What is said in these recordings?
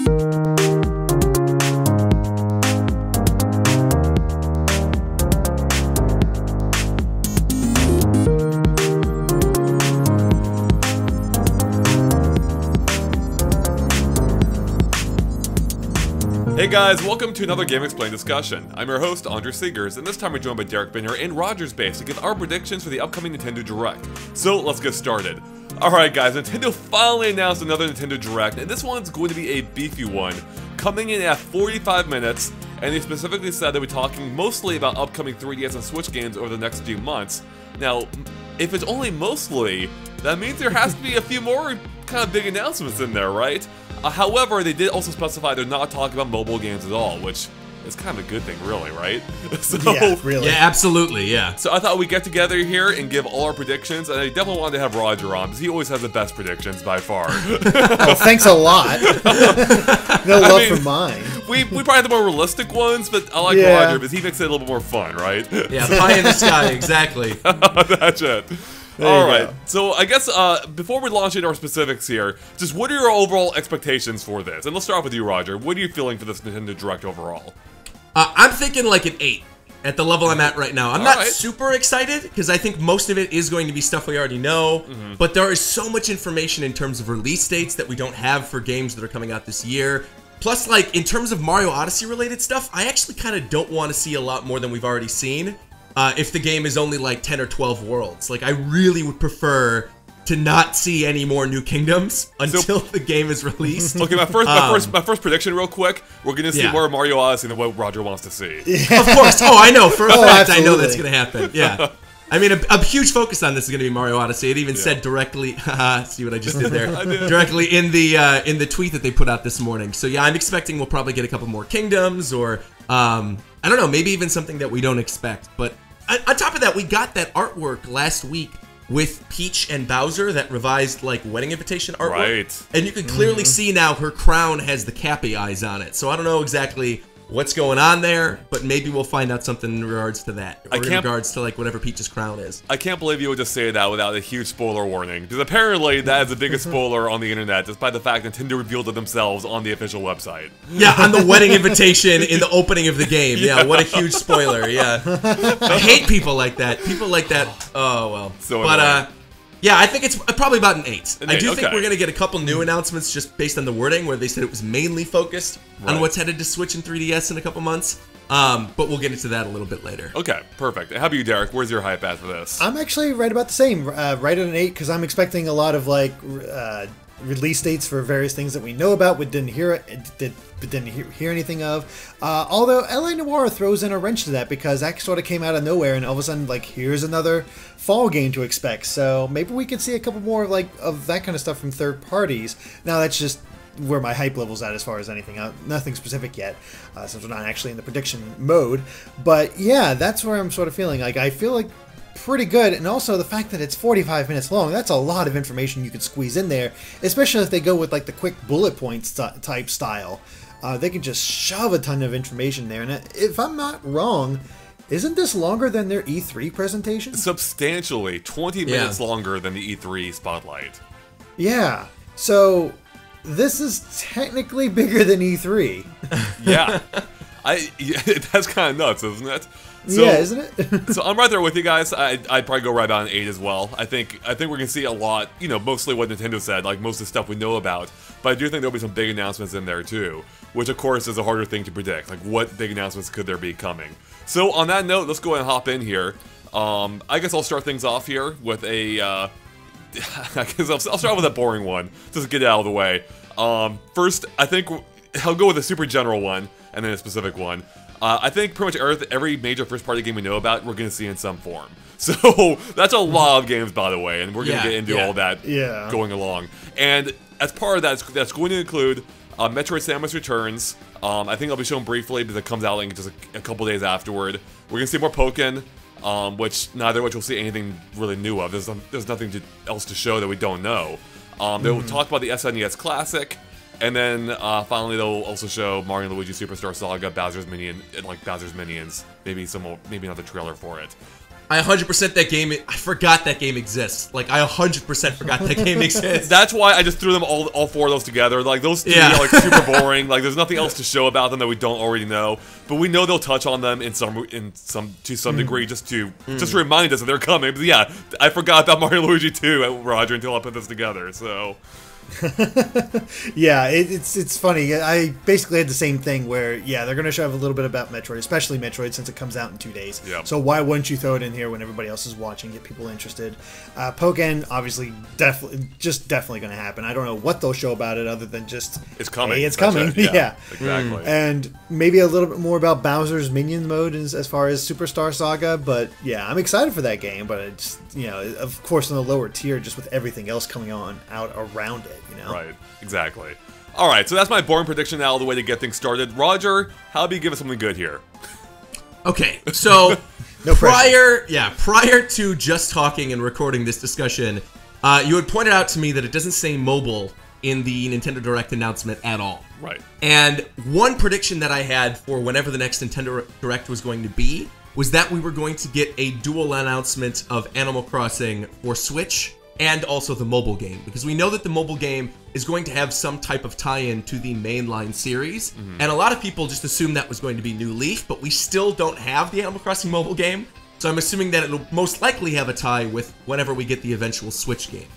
Hey guys, welcome to another GameXplain discussion. I'm your host, Andre Seegers, and this time we're joined by Derek Binner and RogersBase to give our predictions for the upcoming Nintendo Direct. So let's get started. Alright guys, Nintendo finally announced another Nintendo Direct, and this one's going to be a beefy one, coming in at 45 minutes, and they specifically said they'll be talking mostly about upcoming 3DS and Switch games over the next few months. Now, if it's only mostly, that means there has to be a few more kind of big announcements in there, right? However, they did also specify they're not talking about mobile games at all, which is kind of a good thing, really, right? So, yeah, really. Yeah, absolutely, yeah. So I thought we'd get together here and give all our predictions, and I definitely wanted to have Roger on, because he always has the best predictions by far. Well, thanks a lot. No love for mine. We probably have the more realistic ones, but I like Roger, because he makes it a little bit more fun, right? Yeah, pie in the sky, exactly. That's it. Alright, so I guess before we launch into our specifics here, just what are your overall expectations for this? And let's start off with you, Roger. What are you feeling for this Nintendo Direct overall? I'm thinking like an 8 at the level I'm at right now. I'm not super excited because I think most of it is going to be stuff we already know, but there is so much information in terms of release dates that we don't have for games that are coming out this year. Plus, like, in terms of Mario Odyssey related stuff, I actually kind of don't want to see a lot more than we've already seen. If the game is only like 10 or 12 worlds. Like, I really would prefer to not see any more new kingdoms until the game is released. Okay, my first prediction real quick, we're gonna see more Mario Odyssey than what Roger wants to see. Yeah. Of course. Oh, I know. For a fact, I know that's gonna happen. Yeah. I mean, a huge focus on this is going to be Mario Odyssey. It even said directly, see what I just did there? I did. Directly in the tweet that they put out this morning. So yeah, I'm expecting we'll probably get a couple more kingdoms, or I don't know, maybe even something that we don't expect. But on top of that, we got that artwork last week with Peach and Bowser, that revised like wedding invitation artwork. Right. And you can clearly see now her crown has the Cappy eyes on it. So I don't know exactly what's going on there, but maybe we'll find out something in regards to that, or in regards to like whatever Peach's crown is. I can't believe you would just say that without a huge spoiler warning, because apparently that is the biggest spoiler on the internet, despite the fact Nintendo revealed it themselves on the official website. Yeah, on the wedding invitation in the opening of the game. Yeah, what a huge spoiler. Yeah, I hate people like that. People like that. Oh well. So but yeah, I think it's probably about an 8. I do think we're going to get a couple new announcements just based on the wording, where they said it was mainly focused on what's headed to Switch and 3DS in a couple months. But we'll get into that a little bit later. Okay, perfect. How about you, Derek? Where's your hype at for this? I'm actually right about the same, right at an 8, because I'm expecting a lot of like release dates for various things that we know about, but didn't hear anything of. Although LA Noire throws in a wrench to that, because that sort of came out of nowhere, and all of a sudden, like, here's another fall game to expect. So maybe we could see a couple more of that kind of stuff from third parties. Now that's just where my hype level's at as far as anything. Nothing specific yet, since we're not actually in the prediction mode. But yeah, that's where I'm sort of feeling. Like, I feel like pretty good, and also the fact that it's 45 minutes long, that's a lot of information you could squeeze in there, especially if they go with like the quick bullet points type style. They can just shove a ton of information there, and if I'm not wrong, isn't this longer than their E3 presentation? Substantially, 20 minutes longer than the E3 spotlight. Yeah, so this is technically bigger than E3. Yeah, that's kind of nuts, isn't it? So, yeah, isn't it? So I'm right there with you guys. I'd probably go right about an 8 as well. I think we're gonna see a lot, you know, mostly what Nintendo said, like most of the stuff we know about. But I do think there'll be some big announcements in there too, which of course is a harder thing to predict. Like, what big announcements could there be coming? So on that note, let's go ahead and hop in here. I guess I'll start things off here with a. I guess I'll start with a boring one, just to get it out of the way. First, I think I'll go with a super general one and then a specific one. I think pretty much every major first-party game we know about, we're going to see in some form. So that's a lot of games, by the way, and we're going to get into all that going along. And as part of that, that's going to include Metroid Samus Returns. I think I'll be shown briefly because it comes out like just a couple days afterward. We're going to see more Pokémon, which neither of which we'll see anything really new of. There's nothing else to show that we don't know. They'll talk about the SNES Classic. And then finally, they'll also show Mario and Luigi Superstar Saga, Bowser's Minions, maybe another trailer for it. I 100% that game. I forgot that game exists. Like I 100% forgot that game exists. That's why I just threw them all four of those together. Like those three are like super boring. Like there's nothing else to show about them that we don't already know. But we know they'll touch on them to some degree, just to remind us that they're coming. But yeah, I forgot about Mario and Luigi 2, Roger, until I put this together. So. Yeah, it's funny. I basically had the same thing where, they're going to show a little bit about Metroid, especially Metroid, since it comes out in 2 days. Yep. So why wouldn't you throw it in here when everybody else is watching, get people interested? Pokken, obviously, definitely going to happen. I don't know what they'll show about it other than just, it's coming. Hey, it's coming. Yeah, exactly. And maybe a little bit more about Bowser's Minion mode as far as Superstar Saga. But yeah, I'm excited for that game. But it's, of course, on the lower tier, just with everything else coming out around it. Right, exactly. All right, so that's my boring prediction now, the way to get things started. Roger, how about you give us something good here? Okay, so no prior to just talking and recording this discussion, you had pointed out to me that it doesn't say mobile in the Nintendo Direct announcement at all. Right. And one prediction that I had for whenever the next Nintendo Direct was going to be was that we were going to get a dual announcement of Animal Crossing for Switch and also the mobile game, because we know that the mobile game is going to have some type of tie-in to the mainline series, and a lot of people just assume that was going to be New Leaf, but we still don't have the Animal Crossing mobile game, so I'm assuming that it'll most likely have a tie with whenever we get the eventual Switch game.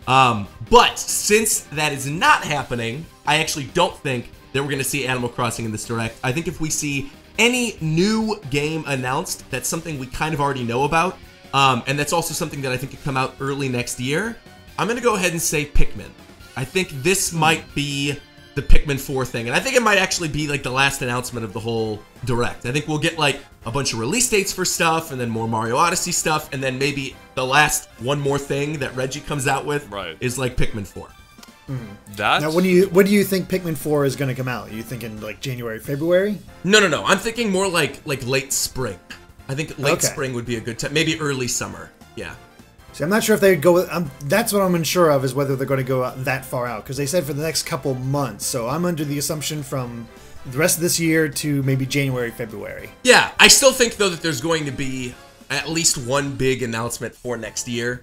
But since that is not happening, I actually don't think that we're going to see Animal Crossing in this Direct. I think if we see any new game announced, that's something we kind of already know about, and that's also something that I think could come out early next year. I'm going to go ahead and say Pikmin. I think this might be the Pikmin 4 thing, and I think it might actually be like the last announcement of the whole Direct. I think we'll get like a bunch of release dates for stuff, and then more Mario Odyssey stuff, and then maybe the last one more thing that Reggie comes out with is like Pikmin 4. Now, when do you think Pikmin 4 is going to come out? Are you thinking like January, February? No. I'm thinking more like late spring. I think late spring would be a good time. Maybe early summer. Yeah. See, I'm not sure if they'd go with... that's what I'm unsure of, is whether they're going to go that far out. Because they said for the next couple months. So I'm under the assumption from the rest of this year to maybe January, February. Yeah. I still think, though, that there's going to be at least one big announcement for next year.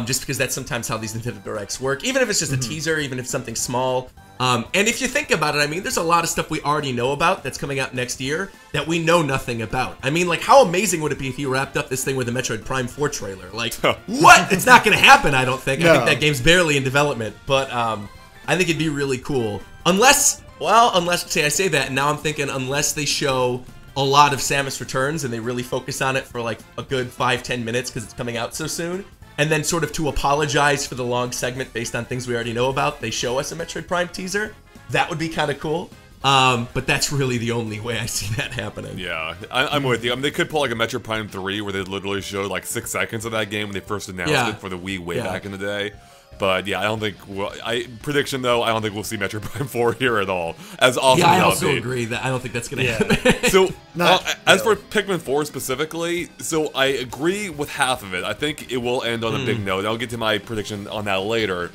Just because that's sometimes how these Nintendo Directs work. Even if it's just a teaser, even if it's something small. And if you think about it, I mean, there's a lot of stuff we already know about that's coming out next year that we know nothing about. I mean, like, how amazing would it be if you wrapped up this thing with a Metroid Prime 4 trailer? Like, what? It's not going to happen, I don't think. No. I think that game's barely in development. But I think it'd be really cool. Unless, say I say that, and now I'm thinking unless they show a lot of Samus Returns and they really focus on it for, like, a good 5-10 minutes because it's coming out so soon. And then sort of to apologize for the long segment based on things we already know about, they show us a Metroid Prime teaser. That would be kind of cool. But that's really the only way I see that happening. Yeah, I'm with you. I mean, they could pull like a Metroid Prime 3 where they literally showed like 6 seconds of that game when they first announced it for the Wii way back in the day. But yeah, I don't think prediction though, I don't think we'll see Metroid Prime 4 here at all. As awesome as I also agree that I don't think that's going to happen. So as for Pikmin 4 specifically, so I agree with half of it. I think it will end on a big note. I'll get to my prediction on that later.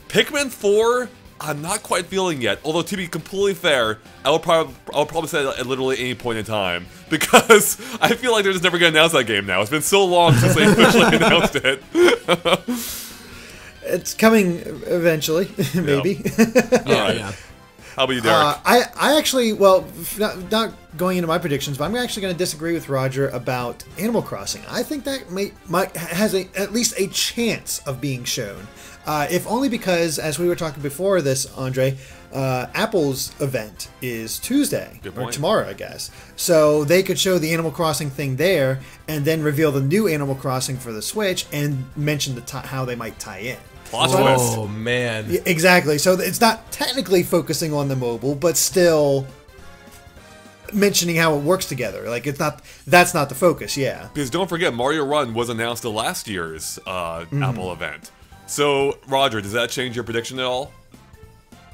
Pikmin 4, I'm not quite feeling yet. Although to be completely fair, I'll probably say that at literally any point in time because I feel like they're just never going to announce that game now. It's been so long since they officially announced it. It's coming eventually, maybe. Yeah. How about you, Derek? I actually, well, not going into my predictions, but I'm actually going to disagree with Roger about Animal Crossing. I think that has at least a chance of being shown. If only because, as we were talking before this, Andre, Apple's event is Tuesday, or tomorrow, I guess. So they could show the Animal Crossing thing there, and then reveal the new Animal Crossing for the Switch, and mention how they might tie in. Oh, man. Exactly. So it's not technically focusing on the mobile, but still mentioning how it works together. Like, that's not the focus, yeah. Because don't forget, Mario Run was announced at last year's Apple event. So, Roger, does that change your prediction at all?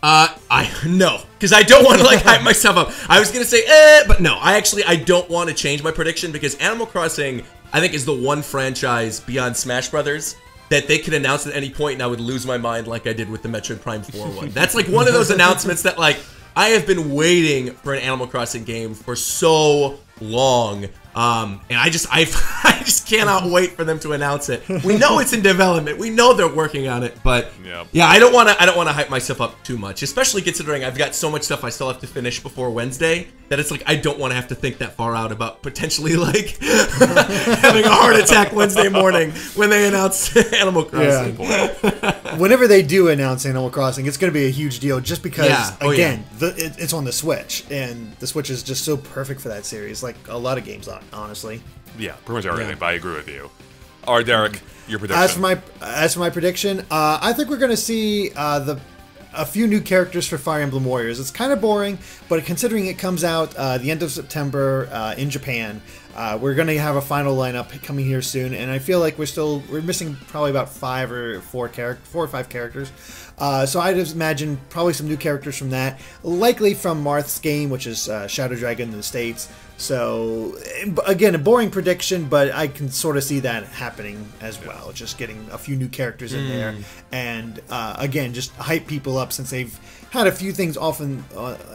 No, because I don't want to like hype myself up. I was gonna say, but no, I don't want to change my prediction because Animal Crossing, I think, is the one franchise beyond Smash Brothers that they could announce at any point and I would lose my mind like I did with the Metroid Prime 4 one. That's like one of those announcements that like I have been waiting for an Animal Crossing game for so long. And I just cannot wait for them to announce it. We know it's in development. We know they're working on it, but yeah, I don't want to hype myself up too much, especially considering I've got so much stuff I still have to finish before Wednesday that it's like I don't want to have to think that far out about potentially like having a heart attack Wednesday morning when they announce Animal Crossing. Yeah. Whenever they do announce Animal Crossing, it's going to be a huge deal just because again, it's on the Switch, and the Switch is just so perfect for that series. Like a lot of games are. Honestly, yeah, pretty much everything. But I agree with you. All right, Derek, your prediction. As for my prediction, I think we're going to see a few new characters for Fire Emblem Warriors. It's kind of boring, but considering it comes out the end of September in Japan, we're going to have a final lineup coming here soon, and I feel like we're missing probably about 4 or 5 characters. So I'd imagine probably some new characters from that, likely from Marth's game, which is Shadow Dragon in the States. So, again, a boring prediction, but I can sort of see that happening as well. Just getting a few new characters in there. And, again, just hype people up since they've had a few things often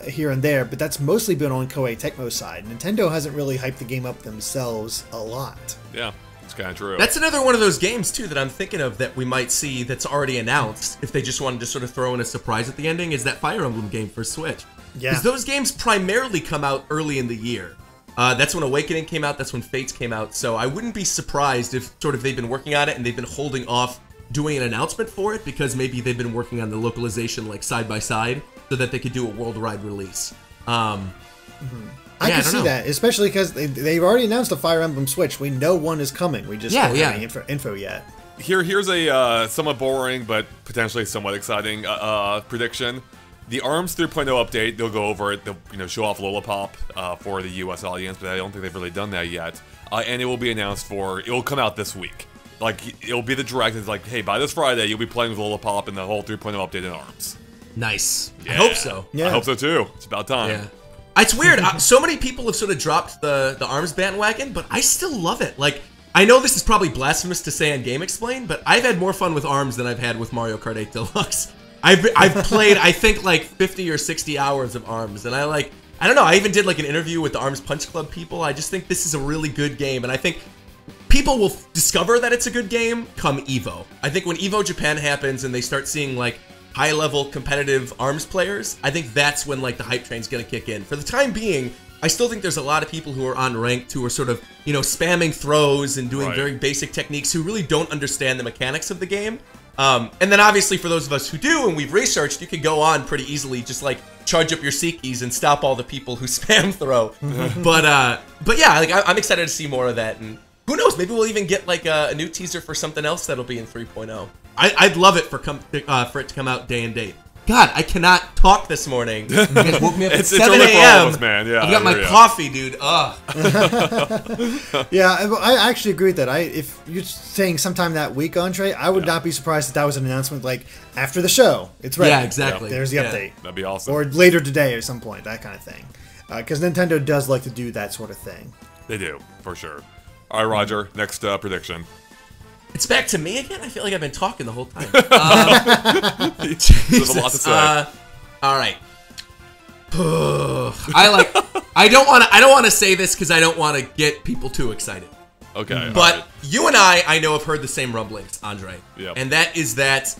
here and there. But that's mostly been on Koei Tecmo's side. Nintendo hasn't really hyped the game up themselves a lot. Yeah, it's kind of true. That's another one of those games, too, that I'm thinking of that we might see that's already announced. If they just wanted to sort of throw in a surprise at the ending, is that Fire Emblem game for Switch. Yeah. Because those games primarily come out early in the year. That's when Awakening came out, that's when Fates came out, so I wouldn't be surprised if sort of they've been working on it and they've been holding off doing an announcement for it because maybe they've been working on the localization like side by side so that they could do a worldwide release. I can see that, especially because they've already announced a Fire Emblem Switch. We know one is coming, we just don't have any info yet. Here's a somewhat boring but potentially somewhat exciting prediction. The ARMS 3.0 update, they'll go over it, they'll show off Lollipop for the US audience, but I don't think they've really done that yet. And it will be announced it will come out this week. Like, it'll be the direct, it's like, hey, by this Friday, you'll be playing with Lollipop and the whole 3.0 update in ARMS. Nice. Yeah. I hope so. Yeah. I hope so too. It's about time. Yeah. It's weird. So many people have sort of dropped the ARMS bandwagon, but I still love it. Like, I know this is probably blasphemous to say on GameXplain, but I've had more fun with ARMS than I've had with Mario Kart 8 Deluxe. I've played, I think, like 50 or 60 hours of ARMS, and I don't know, I even did like an interview with the ARMS Punch Club people. I just think this is a really good game, and I think people will discover that it's a good game come EVO. I think when EVO Japan happens and they start seeing like high-level competitive ARMS players, I think that's when like the hype train's gonna kick in. For the time being, I still think there's a lot of people who are on ranked who are sort of, spamming throws and doing very basic techniques who really don't understand the mechanics of the game. And then obviously for those of us who do, and we've researched, you can go on pretty easily, just like charge up your C keys and stop all the people who spam throw. But yeah, like I'm excited to see more of that, and who knows, maybe we'll even get like a new teaser for something else that'll be in 3.0. I'd love it for it to come out day and date. God, I cannot talk this morning. You guys woke me up at 7 a.m. Yeah, I've got my coffee, dude. Ugh. Yeah, I actually agree with that. If you're saying sometime that week, Andre, I would not be surprised if that was an announcement like after the show. It's ready. Yeah, exactly. There's the update. That'd be awesome. Or later today or some point, that kind of thing. Because Nintendo does like to do that sort of thing. They do, for sure. All right, Roger, next prediction. It's back to me again? I feel like I've been talking the whole time. There's a lot to say. All right. I don't want to say this because I don't want to get people too excited. Okay. But you and I know have heard the same rumblings, Andre. Yep. And that is that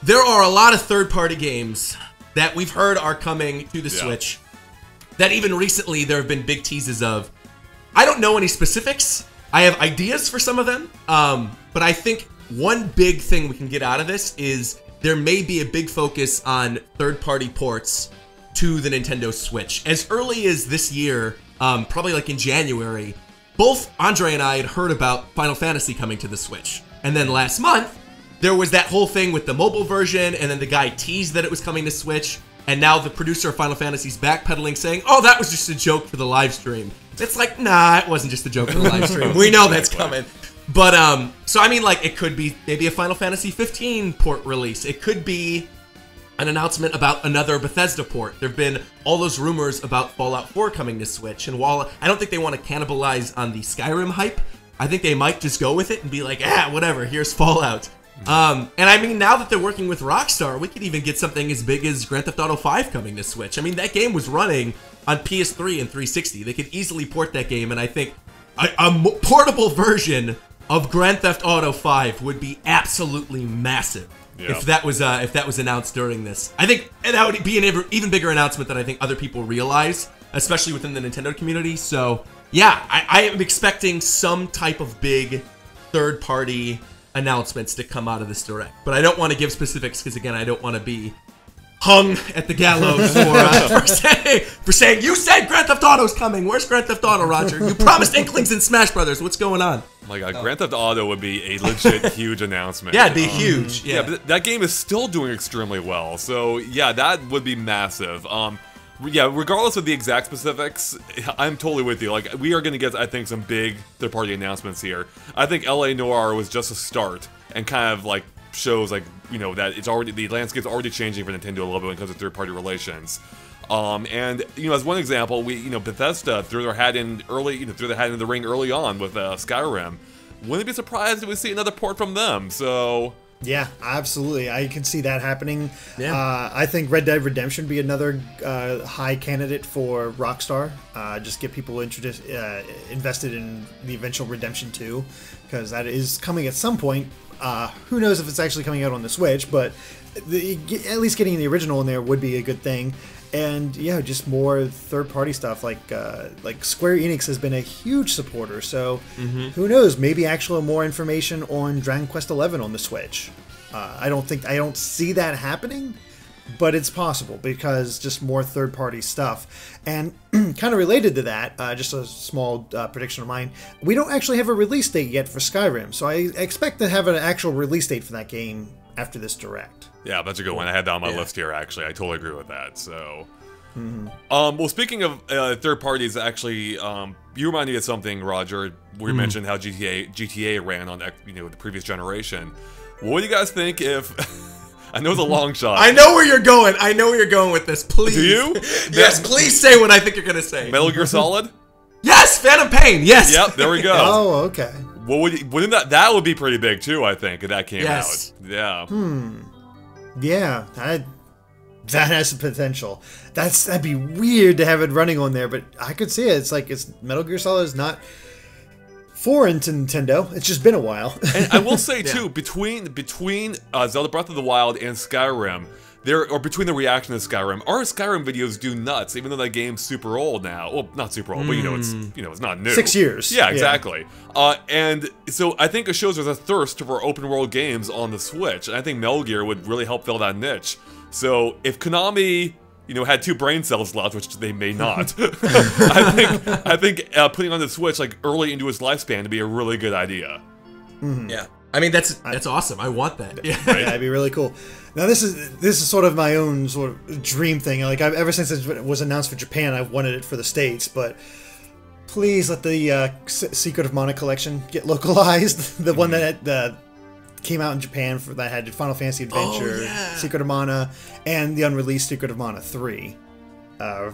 there are a lot of third-party games that we've heard are coming to the Switch that even recently there have been big teases of. I don't know any specifics. I have ideas for some of them, but I think one big thing we can get out of this is there may be a big focus on third-party ports to the Nintendo Switch. As early as this year, probably like in January, both Andre and I had heard about Final Fantasy coming to the Switch. And then last month, there was that whole thing with the mobile version, and then the guy teased that it was coming to Switch, and now the producer of Final Fantasy's backpedaling saying, oh, that was just a joke for the live stream. It's like, nah, it wasn't just a joke for the live stream. We know that's coming. But, so I mean, like, it could be maybe a Final Fantasy 15 port release. It could be an announcement about another Bethesda port. There have been all those rumors about Fallout 4 coming to Switch, and while I don't think they want to cannibalize on the Skyrim hype, I think they might just go with it and be like, whatever, here's Fallout. And I mean, now that they're working with Rockstar, we could even get something as big as Grand Theft Auto 5 coming to Switch. I mean, that game was running on PS3 and 360. They could easily port that game, and I think portable version of Grand Theft Auto 5 would be absolutely massive. Yeah. If that was announced during this. I think that would be an even bigger announcement than I think other people realize, especially within the Nintendo community. So yeah, I am expecting some type of big third-party announcements to come out of this Direct. But I don't want to give specifics because, again, I don't want to be hung at the gallows for saying, you said Grand Theft Auto's coming. Where's Grand Theft Auto, Roger? You promised Inklings in Smash Brothers. What's going on? Oh my god, Grand Theft Auto would be a legit huge announcement. Yeah, it'd be huge. Yeah, but that game is still doing extremely well. So yeah, that would be massive. Yeah, regardless of the exact specifics, I'm totally with you. Like, we are going to get, I think, some big third-party announcements here. I think LA Noire was just a start and kind of like shows, like, you know, that it's already, the landscape's already changing for Nintendo a little bit when it comes to third-party relations. And you know, as one example, Bethesda threw their hat in early, threw their hat in the ring early on with Skyrim. Wouldn't be surprised if we see another port from them. So yeah, absolutely, I can see that happening. Yeah. I think Red Dead Redemption be another high candidate for Rockstar. Just get people invested in the eventual Redemption 2, because that is coming at some point. Who knows if it's actually coming out on the Switch, but at least getting the original in there would be a good thing. And yeah, just more third-party stuff, like Square Enix has been a huge supporter. So who knows? Maybe actually more information on Dragon Quest XI on the Switch. I don't see that happening, but it's possible because just more third-party stuff. And kind of related to that, just a small prediction of mine: we don't actually have a release date yet for Skyrim, so I expect to have an actual release date for that game after this Direct. Yeah, that's a good one. I had that on my list here, actually. I totally agree with that. So, well, speaking of third parties, actually, you reminded me of something, Roger. We mentioned how GTA ran on the previous generation. What do you guys think if? I know it's a long shot. I know where you're going. I know where you're going with this. Please. Do you? Yes. Please say what I think you're gonna say. Metal Gear Solid. Yes, Phantom Pain. Yes. Yep. There we go. Oh, okay. Wouldn't that would be pretty big too? I think if that came out. Yeah. Yeah, that has the potential. That'd be weird to have it running on there, but I could see it. It's Metal Gear Solid is not foreign to Nintendo. It's just been a while. And I will say too, between Zelda Breath of the Wild and Skyrim, between the reaction to Skyrim, our Skyrim videos do nuts, even though that game's super old now. Well, not super old, but it's not new. 6 years. Yeah, exactly. And so I think it shows there's a thirst for open world games on the Switch, and I think Metal Gear would really help fill that niche. So if Konami, had 2 brain cells left, which they may not, I think putting on the Switch like early into its lifespan would be a really good idea. Yeah. I mean, that's awesome. I want that. Yeah, it'd be really cool. Now, this is sort of my own sort of dream thing. Like, ever since it was announced for Japan, I've wanted it for the States. But please let the Secret of Mana collection get localized. The one that came out in Japan that had Final Fantasy Adventure, Secret of Mana, and the unreleased Secret of Mana 3.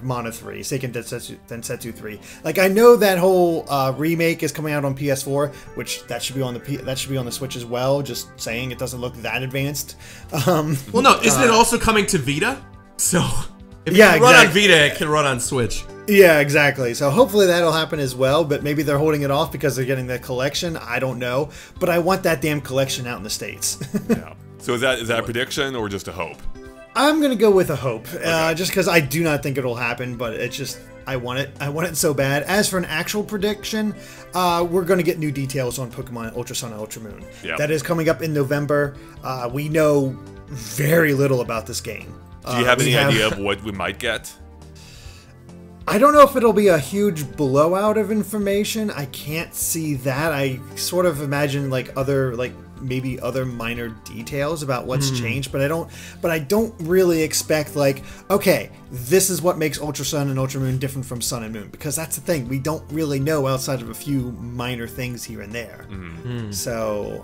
Mana 3, Seiken Densetsu 3. Like, I know that whole remake is coming out on PS4, which that should be on the Switch as well. Just saying, it doesn't look that advanced. Well, no, isn't it also coming to Vita? So if it can run on Vita, it can run on Switch. Yeah, exactly. So hopefully that'll happen as well. But maybe they're holding it off because they're getting the collection. I don't know, but I want that damn collection out in the States. Yeah. So is that a prediction or just a hope? I'm gonna go with a hope, just because I do not think it'll happen, but it's just I want it. I want it so bad. As for an actual prediction, we're gonna get new details on Pokemon Ultra Sun and Ultra Moon. Yep. That is coming up in November. We know very little about this game. Do you have any idea of what we might get? I don't know if it'll be a huge blowout of information. I can't see that. I sort of imagine maybe other minor details about what's changed, but I don't really expect okay, this is what makes Ultra Sun and Ultra Moon different from Sun and Moon, because that's the thing, we don't really know outside of a few minor things here and there. So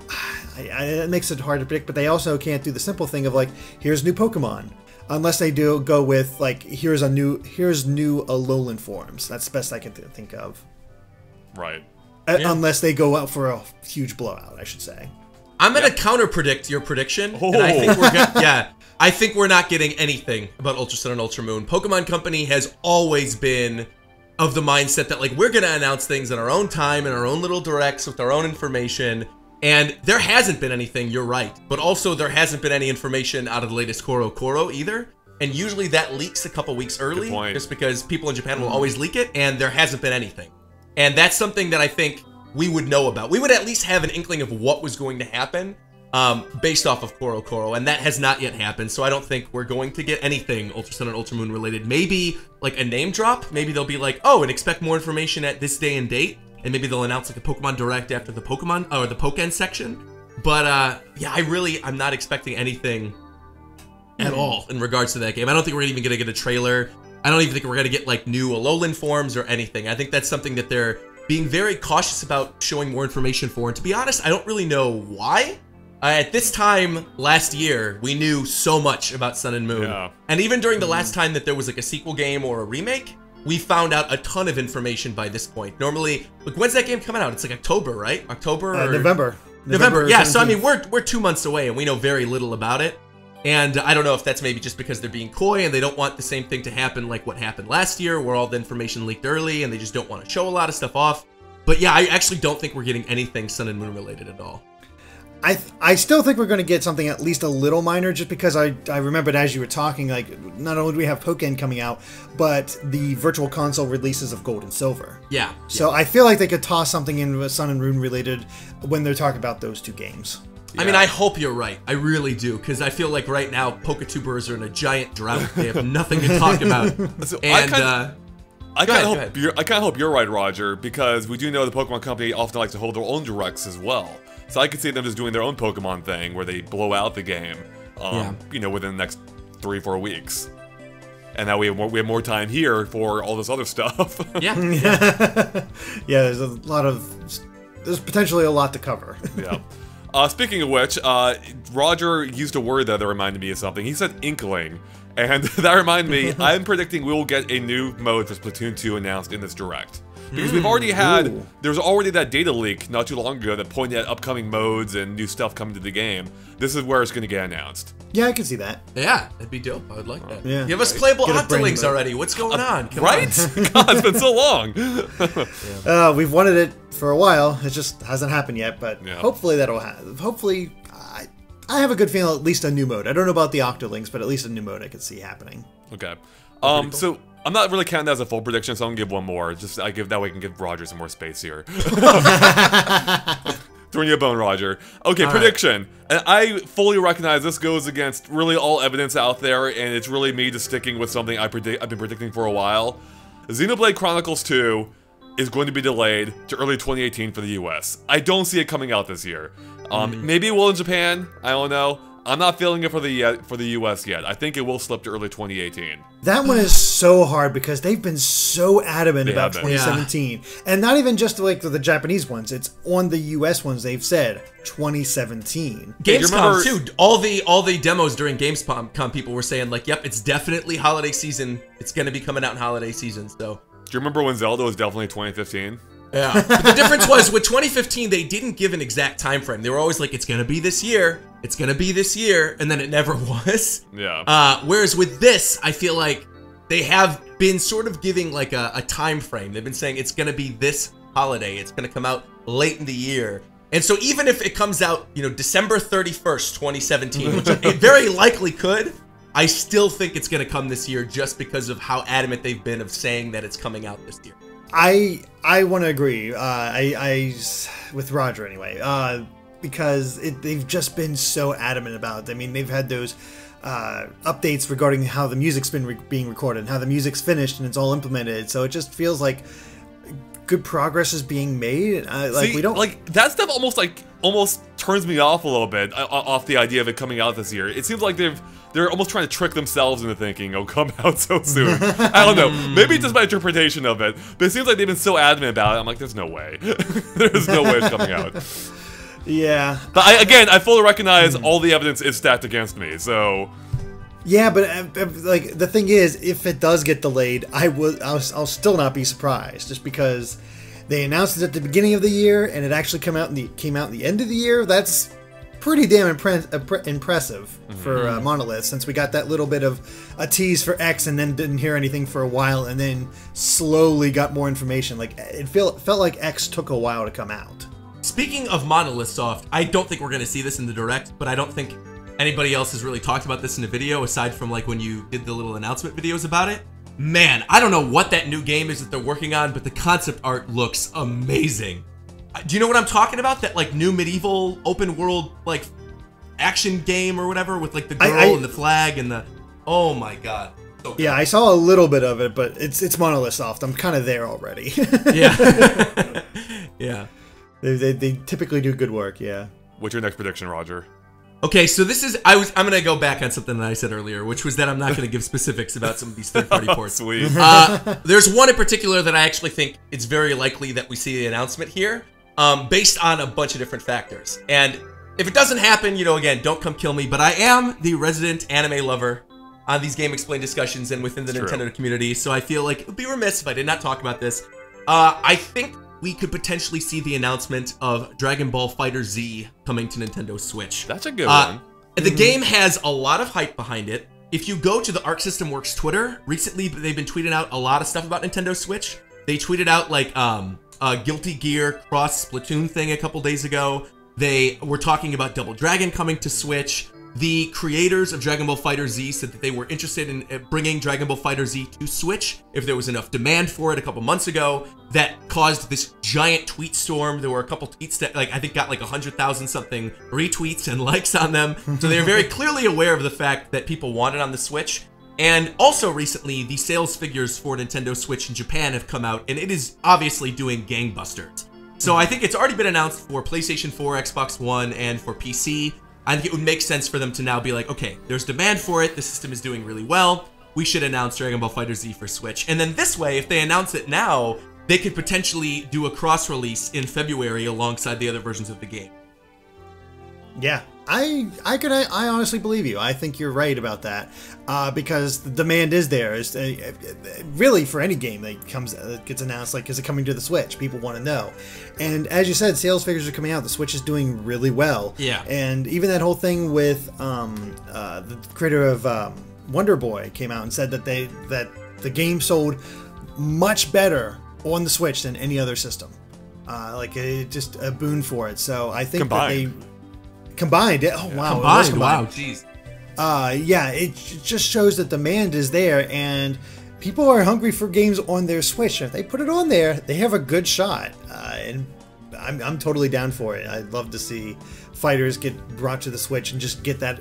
it makes it hard to predict, but they also can't do the simple thing of here's new Pokemon. Unless they do go with here's new Alolan forms. That's the best I can think of. Right. Unless they go out for a huge blowout, I should say. I'm gonna counter predict your prediction, and I think we're not getting anything about Ultra Sun and Ultra Moon. Pokemon Company has always been of the mindset that like we're gonna announce things in our own time in our own little directs with our own information. And there hasn't been anything, you're right. But also there hasn't been any information out of the latest Koro either. And usually that leaks a couple weeks early just because people in Japan will always leak it, and there hasn't been anything. And that's something that I think we would know about. We would at least have an inkling of what was going to happen based off of Koro, and that has not yet happened. So I don't think we're going to get anything Ultra Sun and Ultra Moon related. Maybe like a name drop. Maybe they'll be like, oh, and expect more information at this day and date. And maybe they'll announce like a Pokemon Direct after the Pokemon or the Pokken section. But yeah, I'm not expecting anything at all in regards to that game. I don't think we're even gonna get a trailer. I don't even think we're gonna get like new Alolan forms or anything. I think that's something that they're being very cautious about showing more information for. And to be honest, I don't really know why. At this time last year, we knew so much about Sun and Moon. Yeah. And even during the last time that there was like a sequel game or a remake, we found out a ton of information by this point. Normally, like when's that game coming out? It's like October, right? October or November. Yeah, 17th. So I mean, we're 2 months away and we know very little about it. And I don't know if that's maybe just because they're being coy and they don't want the same thing to happen like what happened last year where all the information leaked early and they just don't want to show a lot of stuff off. But yeah, I actually don't think we're getting anything Sun and Moon related at all. I still think we're going to get something at least a little minor just because I remembered as you were talking, like, not only do we have Pokken coming out, but the Virtual Console releases of Gold and Silver. Yeah. So I feel like they could toss something in with Sun and Moon related when they're talking about those two games. Yeah. I mean, I hope you're right. I really do, because I feel like right now, Poketubers are in a giant drought. They have nothing to talk about. So and I kind of hope you're right, Roger, because we do know the Pokemon Company often likes to hold their own directs as well. So I could see them just doing their own Pokemon thing where they blow out the game, you know, within the next 3-4 weeks. And that we have more time here for all this other stuff. Yeah. Yeah, there's potentially a lot to cover. Yeah. Speaking of which, Roger used a word that reminded me of something. He said inkling. And that reminded me, I'm predicting we will get a new mode for Splatoon 2 announced in this Direct. Because we've already had, there was already that data leak not too long ago that pointed at upcoming modes and new stuff coming to the game. This is where it's going to get announced. Yeah, I can see that. Yeah, that'd be dope. I would like that. Yeah. Give us playable Octolings already. What's going on? Come right? on. God, it's been so long. We've wanted it for a while. It just hasn't happened yet, but hopefully that'll happen. Hopefully, I have a good feeling at least a new mode. I don't know about the Octolinks, but at least a new mode I could see happening. Okay. Cool. So I'm not really counting that as a full prediction, so I'm gonna give one more. Just that way I can give Roger some more space here. Throwing you a bone, Roger. Okay, all prediction. Right. And I fully recognize this goes against really all evidence out there, and it's really me just sticking with something I've been predicting for a while. Xenoblade Chronicles 2 is going to be delayed to early 2018 for the US. I don't see it coming out this year. Maybe it will in Japan. I don't know. I'm not feeling it for the US yet. I think it will slip to early 2018. That one is so hard because they've been so adamant about 2017. Yeah. And not even just like the Japanese ones. It's on the US ones they've said 2017. Gamescom too. All the demos during Gamescom people were saying like, yep, it's definitely holiday season. It's going to be coming out in holiday season. So do you remember when Zelda was definitely 2015? Yeah. But the difference was with 2015, they didn't give an exact time frame. They were always like, it's going to be this year. It's going to be this year. And then it never was. Yeah. Whereas with this, I feel like they have been sort of giving like a time frame. They've been saying it's going to be this holiday. It's going to come out late in the year. And so even if it comes out, you know, December 31st, 2017, which it very likely could, I still think it's going to come this year just because of how adamant they've been of saying that it's coming out this year. I want to agree. With Roger anyway, because they've just been so adamant about it. I mean, they've had those updates regarding how the music's been being recorded and how the music's finished and it's all implemented. So it just feels like good progress is being made. Like we don't like that stuff. Almost turns me off a little bit off the idea of it coming out this year. It seems like they're almost trying to trick themselves into thinking it'll come out so soon. I don't know. Maybe it's just my interpretation of it, but it seems like they've been so adamant about it. I'm like, there's no way. There's no way it's coming out. Yeah. But I fully recognize all the evidence is stacked against me, so. Yeah, but like the thing is, if it does get delayed, I'll still not be surprised, just because they announced it at the beginning of the year and it actually came out in the end of the year. That's pretty damn impressive for Monolith, since we got that little bit of a tease for X and then didn't hear anything for a while, and then slowly got more information. Like it felt like X took a while to come out. Speaking of Monolith Soft, I don't think we're going to see this in the Direct, but I don't think anybody else has really talked about this in a video aside from like when you did the little announcement videos about it. Man, I don't know what that new game is that they're working on, but the concept art looks amazing. Do you know what I'm talking about? That like new medieval open world like action game or whatever with like the girl and the flag and the, oh my god. So yeah, I saw a little bit of it, but it's Monolith Soft. I'm kind of there already. Yeah. Yeah. They typically do good work, yeah. What's your next prediction, Roger? Okay, so this is I'm gonna go back on something that I said earlier, which was that I'm not gonna give specifics about some of these third-party ports. Sweet. There's one in particular that I actually think it's very likely that we see the announcement here, based on a bunch of different factors. And if it doesn't happen, you know, again, don't come kill me. But I am the resident anime lover on these GameXplain discussions and within the Nintendo community, so I feel like it would be remiss if I did not talk about this. I think we could potentially see the announcement of Dragon Ball FighterZ coming to Nintendo Switch. That's a good one. The game has a lot of hype behind it. If you go to the Arc System Works Twitter, recently they've been tweeting out a lot of stuff about Nintendo Switch. They tweeted out like a Guilty Gear cross Splatoon thing a couple days ago. They were talking about Double Dragon coming to Switch. The creators of Dragon Ball FighterZ said that they were interested in bringing Dragon Ball FighterZ to Switch if there was enough demand for it a couple months ago. That caused this giant tweet storm. There were a couple tweets that I think got like 100,000 something retweets and likes on them. So they're very clearly aware of the fact that people want it on the Switch. And also recently, the sales figures for Nintendo Switch in Japan have come out, and it is obviously doing gangbusters. So I think it's already been announced for PlayStation 4, Xbox One, and for PC. I think it would make sense for them to now be like, okay, there's demand for it, the system is doing really well, we should announce Dragon Ball FighterZ for Switch. And then this way, if they announce it now, they could potentially do a cross-release in February alongside the other versions of the game. Yeah, I honestly believe you. I think you're right about that, because the demand is there. It's, really, for any game that gets announced, like, is it coming to the Switch? People want to know. And as you said, sales figures are coming out. The Switch is doing really well. Yeah. And even that whole thing with the creator of Wonder Boy came out and said that the game sold much better on the Switch than any other system. Just a boon for it. So I think Combined. Oh, wow. Combined. Wow, jeez. Yeah, it just shows that demand is there, and people are hungry for games on their Switch. If they put it on there, they have a good shot. And I'm totally down for it. I'd love to see Fighterz get brought to the Switch and just get that,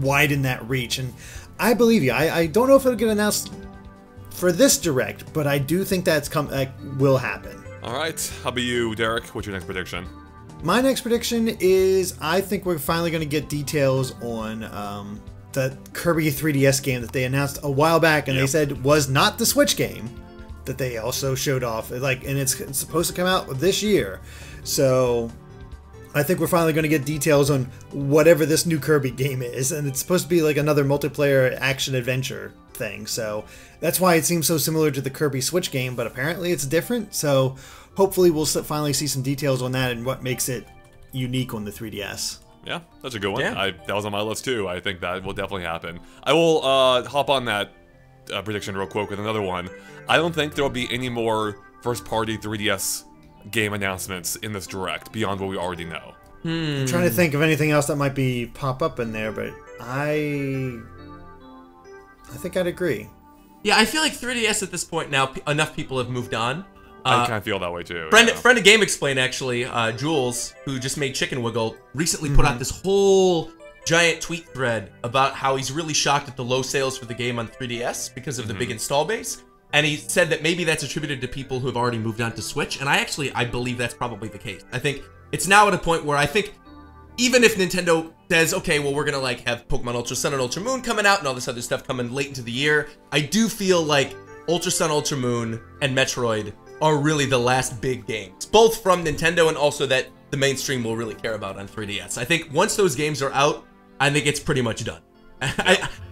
widen that reach. And I believe you. I don't know if it'll get announced for this Direct, but I do think that will happen. All right. How about you, Derek? What's your next prediction? My next prediction is I think we're finally going to get details on the Kirby 3DS game that they announced a while back, and they said was not the Switch game that they also showed off. And it's supposed to come out this year. So I think we're finally going to get details on whatever this new Kirby game is, and it's supposed to be like another multiplayer action-adventure thing. So that's why it seems so similar to the Kirby Switch game, but apparently it's different. So hopefully we'll finally see some details on that and what makes it unique on the 3DS. Yeah, that's a good one. Yeah. That was on my list too. I think that will definitely happen. I will hop on that prediction real quick with another one. I don't think there will be any more first-party 3DS game announcements in this Direct beyond what we already know. I'm trying to think of anything else that might pop up in there, but I think I'd agree. Yeah, I feel like 3DS at this point now, enough people have moved on. I kind of feel that way too. Friend of GameXplain, actually, Jules, who just made Chicken Wiggle, recently put out this whole giant tweet thread about how he's really shocked at the low sales for the game on 3DS because of the big install base. And he said that maybe that's attributed to people who have already moved on to Switch. And I believe that's probably the case. I think it's now at a point where I think even if Nintendo says, okay, well, we're going to have Pokemon Ultra Sun and Ultra Moon coming out and all this other stuff coming late into the year, I do feel like Ultra Sun, Ultra Moon, and Metroid are really the last big games, both from Nintendo and also that the mainstream will really care about on 3DS. I think once those games are out, I think it's pretty much done.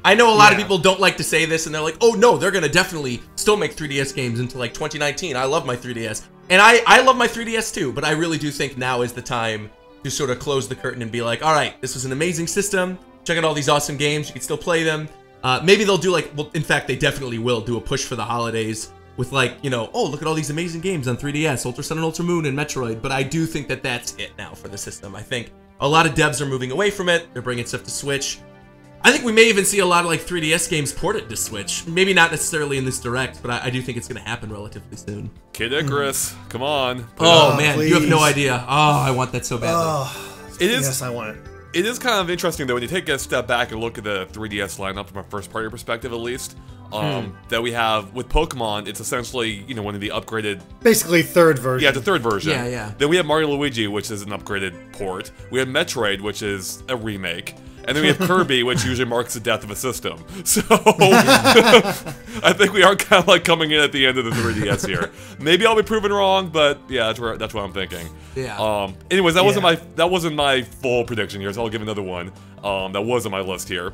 I know a lot of people don't like to say this, and they're like, oh no, they're going to definitely still make 3DS games until like 2019. I love my 3DS. And I love my 3DS too, but I really do think now is the time to sort of close the curtain and be like, all right, this was an amazing system. Check out all these awesome games. You can still play them. Maybe they'll do like, well, in fact, they definitely will do a push for the holidays with like, you know, oh, look at all these amazing games on 3DS, Ultra Sun and Ultra Moon and Metroid. But I do think that that's it now for the system. I think a lot of devs are moving away from it. They're bringing stuff to Switch. I think we may even see a lot of like 3DS games ported to Switch. Maybe not necessarily in this direct, but I do think it's going to happen relatively soon. Kid Icarus, come on. Oh man, please. You have no idea. Oh, I want that so badly. It is. Yes, I want it. It is kind of interesting though when you take a step back and look at the 3DS lineup from a first-party perspective, at least. That we have with Pokemon, it's essentially, you know, one of the upgraded, basically third version. Yeah, the third version. Yeah. Then we have Mario and Luigi, which is an upgraded port. We have Metroid, which is a remake. And then we have Kirby, which usually marks the death of a system. So, I think we are kind of like coming in at the end of the 3DS here. Maybe I'll be proven wrong, but yeah, that's what I'm thinking. Yeah. Anyways, that wasn't my full prediction here, so I'll give another one. That was on my list here,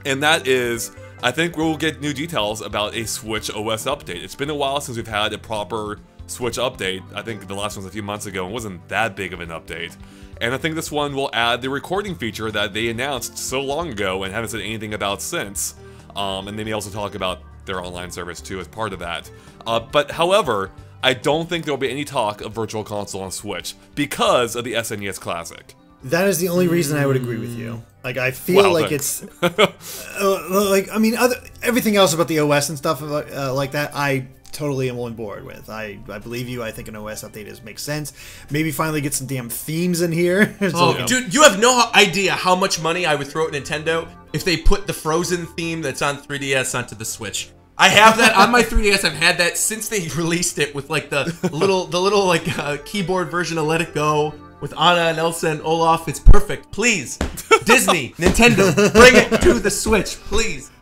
and that is, I think we'll get new details about a Switch OS update. It's been a while since we've had a proper Switch update. I think the last one was a few months ago and wasn't that big of an update. And I think this one will add the recording feature that they announced so long ago and haven't said anything about since. And they may also talk about their online service too as part of that. But however, I don't think there will be any talk of Virtual Console on Switch because of the SNES Classic. That is the only reason I would agree with you. Like, I feel like it's like, I mean, everything else about the OS and stuff like that, I totally am on board with. I believe you. I think an OS update makes sense. Maybe finally get some damn themes in here. Oh, dude, you have no idea how much money I would throw at Nintendo if they put the Frozen theme that's on 3DS onto the Switch. I have that on my 3DS. I've had that since they released it with like the little like keyboard version of Let It Go with Anna and Elsa and Olaf. It's perfect. Please, Disney, Nintendo, bring it to the Switch, please.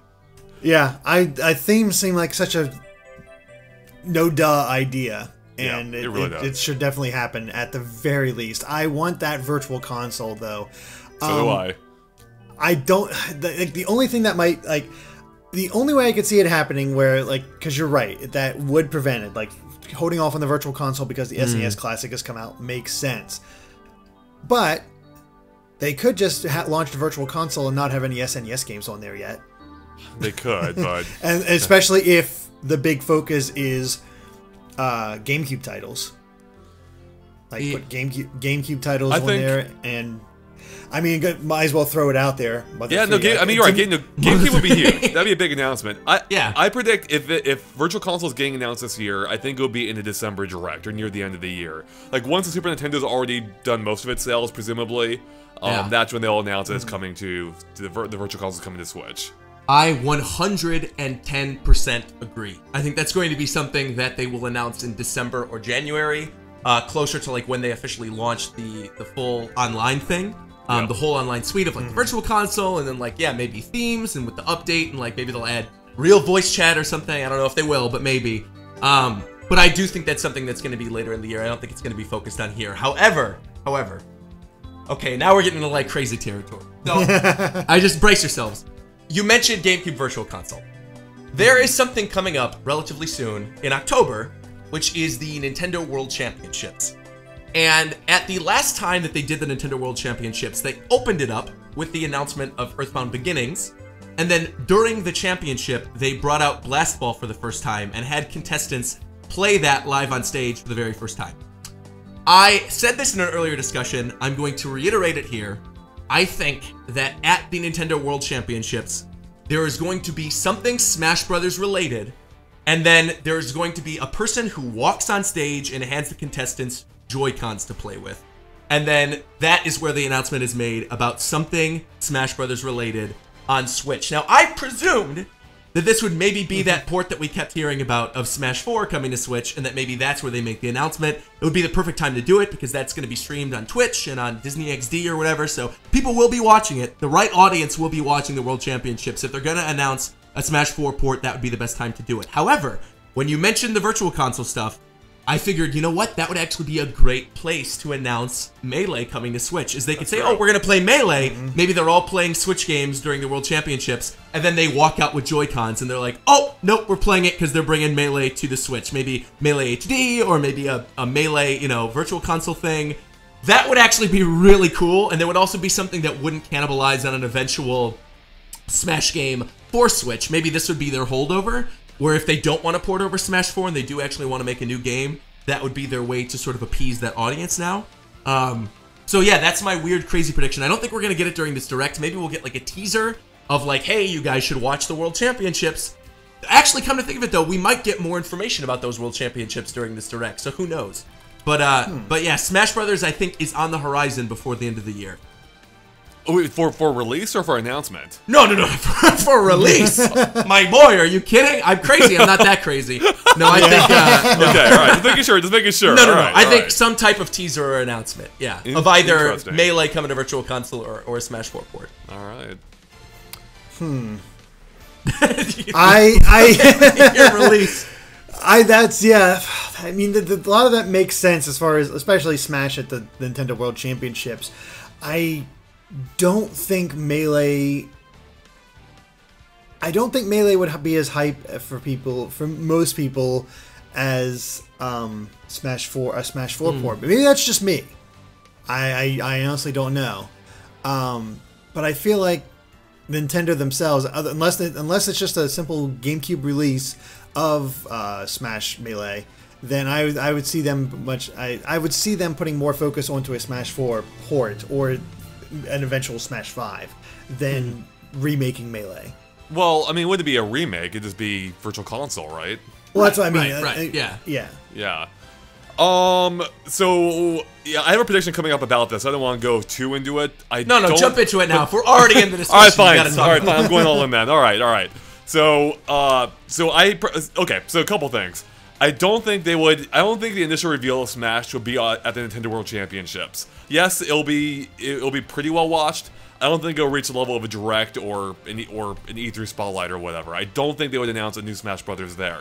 Yeah, themes seem like such a no-duh idea, and yeah, it really does. It should definitely happen at the very least. I want that Virtual Console, though. So do I. I don't... the only thing that might... like, the only way I could see it happening where, like... Because you're right, that would prevent it. Like, holding off on the Virtual Console because the SNES Classic has come out makes sense. But they could just launch the Virtual Console and not have any SNES games on there yet. They could, but... and especially if the big focus is GameCube titles. Like, put GameCube titles on there, and... I mean, might as well throw it out there. Yeah, no, I mean, you're right. GameCube would be huge. That'd be a big announcement. I predict if Virtual Console is getting announced this year, I think it'll be in the December Direct or near the end of the year. Like, once the Super Nintendo's already done most of its sales, presumably, that's when they'll announce that it's coming to the Virtual Console's coming to Switch. I 110% agree. I think that's going to be something that they will announce in December or January, closer to like when they officially launch the full online thing. The whole online suite of like the Virtual Console, and then like, yeah, maybe themes, and with the update, and like maybe they'll add real voice chat or something. I don't know if they will, but maybe. But I do think that's something that's going to be later in the year. I don't think it's going to be focused on here. However, okay, now we're getting into like crazy territory. So I just brace yourselves. You mentioned GameCube Virtual Console. There is something coming up relatively soon in October, which is the Nintendo World Championships. And at the last time that they did the Nintendo World Championships, they opened it up with the announcement of Earthbound Beginnings. And then during the championship, they brought out Blast Ball for the first time and had contestants play that live on stage for the very first time. I said this in an earlier discussion. I'm going to reiterate it here. I think that at the Nintendo World Championships, there is going to be something Smash Brothers related. And then there's going to be a person who walks on stage and hands the contestants Joy-Cons to play with. And then that is where the announcement is made about something Smash Brothers related on Switch. Now, I presumed that this would maybe be that port that we kept hearing about of Smash 4 coming to Switch, and that maybe that's where they make the announcement. It would be the perfect time to do it because that's going to be streamed on Twitch and on Disney XD or whatever, so people will be watching it. The right audience will be watching the World Championships. If they're going to announce a Smash 4 port, that would be the best time to do it. However, when you mentioned the Virtual Console stuff, I figured, you know what? That would actually be a great place to announce Melee coming to Switch. Is they could say, oh, we're going to play Melee. Maybe they're all playing Switch games during the World Championships, and then they walk out with Joy-Cons, and they're like, oh, nope, we're playing it because they're bringing Melee to the Switch. Maybe Melee HD, or maybe a Melee, Virtual Console thing. That would actually be really cool, and there would also be something that wouldn't cannibalize on an eventual Smash game for Switch. Maybe this would be their holdover, where if they don't want to port over Smash 4 and they do actually want to make a new game, that would be their way to sort of appease that audience now. So yeah, that's my weird, crazy prediction. I don't think we're going to get it during this Direct. Maybe we'll get like a teaser of like, hey, you guys should watch the World Championships. Actually, come to think of it though, we might get more information about those World Championships during this Direct, so who knows? But yeah, Smash Brothers I think is on the horizon before the end of the year. Oh, wait, for release or for announcement? No, for release. My boy, are you kidding? I'm crazy. I'm not that crazy. No, I think. No. Okay, all right. Just making sure. No. Right, I think some type of teaser or announcement. Yeah, of either Melee coming to Virtual Console or a Smash 4 port. All right. Your release. That's yeah. I mean, a lot of that makes sense as far as especially Smash at the Nintendo World Championships. I don't think Melee would be as hype for most people as Smash 4 port. But maybe that's just me. I honestly don't know. But I feel like Nintendo themselves, unless it's just a simple GameCube release of Smash Melee, then I would see them I would see them putting more focus onto a Smash 4 port or an eventual Smash 5 than remaking Melee. Well, I mean, wouldn't it be a remake? It'd just be Virtual Console, right? Well, that's what I mean. Right. Yeah. So yeah, I have a prediction coming up about this. I don't want to go too into it. No, jump into it now. If we're already into this, all right, fine. I'm going all in then. All right. So, so a couple things. I don't think the initial reveal of Smash would be at the Nintendo World Championships. Yes, it'll be pretty well watched. I don't think it'll reach the level of a Direct or an E3 Spotlight or whatever. I don't think they would announce a new Smash Brothers there.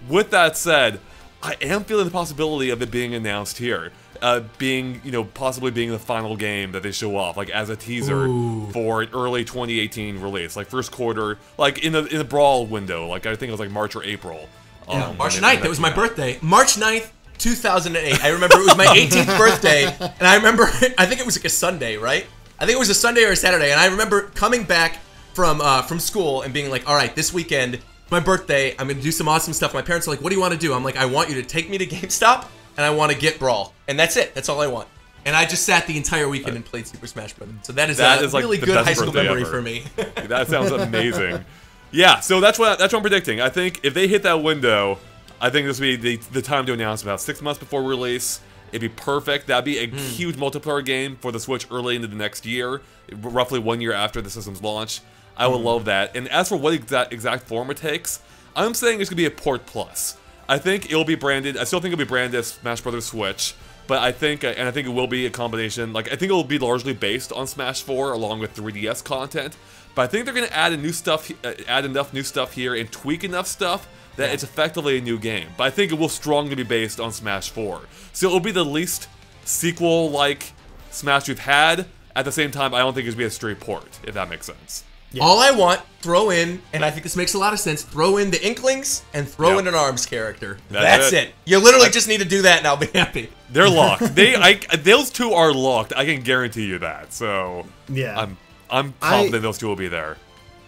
With that said, I am feeling the possibility of it being announced here, possibly being the final game that they show off, like as a teaser for an early 2018 release, like first quarter, like in the Brawl window, like I think it was like March or April. Yeah, March 9th, that was my birthday. March 9th, 2008. I remember it was my 18th birthday, and I remember, I think it was like a Sunday, right? I think it was a Sunday or a Saturday, and I remember coming back from school and being like, all right, this weekend, my birthday, I'm going to do some awesome stuff. My parents are like, what do you want to do? I'm like, I want you to take me to GameStop, and I want to get Brawl. And that's it. That's all I want. And I just sat the entire weekend and played Super Smash Bros. So that is a really good high school memory for me. That sounds amazing. Yeah, so that's what I'm predicting. I think if they hit that window, I think this would be the time to announce about 6 months before release. It'd be perfect. That'd be a huge multiplayer game for the Switch early into the next year, roughly 1 year after the system's launch. I would love that. And as for what exact form it takes, I'm saying it's going to be a Port Plus. I think it'll be branded, I still think it'll be branded as Smash Bros. Switch, but I think it will be a combination, like I think it will be largely based on Smash 4 along with 3DS content, but I think they're going to add enough new stuff here and tweak enough stuff that it's effectively a new game. But I think it will strongly be based on Smash 4. So it'll be the least sequel-like Smash we've had. At the same time, I don't think it's going to be a straight port, if that makes sense. Yeah. All I want, throw in, and I think this makes a lot of sense, throw in the Inklings and throw in an ARMS character. That's it. You literally just need to do that and I'll be happy. They're locked. Those two are locked. I can guarantee you that. So yeah, I'm confident those two will be there.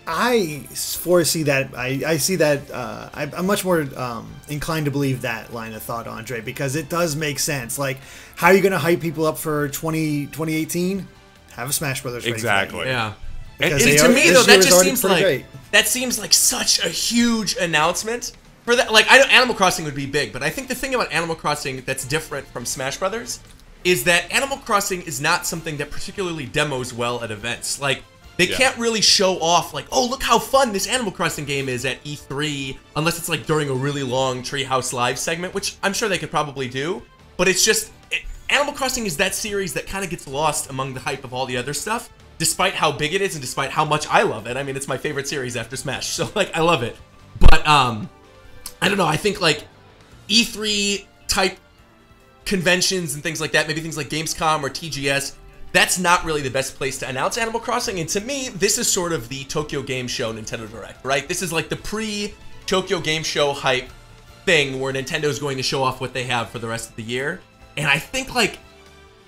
I foresee that. I see that. I'm much more inclined to believe that line of thought, Andre, because it does make sense. Like, how are you going to hype people up for 2018? Have a Smash Brothers. Exactly. Yeah. And to me, though, that just seems like such a huge announcement for that. Like, I know Animal Crossing would be big, but I think the thing about Animal Crossing that's different from Smash Brothers is that Animal Crossing is not something that particularly demos well at events. Like, they can't really show off, like, oh, look how fun this Animal Crossing game is at E3, unless it's, like, during a really long Treehouse Live segment, which I'm sure they could probably do. But it's just, Animal Crossing is that series that kind of gets lost among the hype of all the other stuff, despite how big it is and despite how much I love it. I mean, it's my favorite series after Smash, so, like, I love it. But, I don't know, I think, like, E3-type conventions and things like that, maybe things like Gamescom or TGS, that's not really the best place to announce Animal Crossing, and to me, this is sort of the Tokyo Game Show Nintendo Direct, right? This is like the pre-Tokyo Game Show hype thing where Nintendo's going to show off what they have for the rest of the year, and I think, like,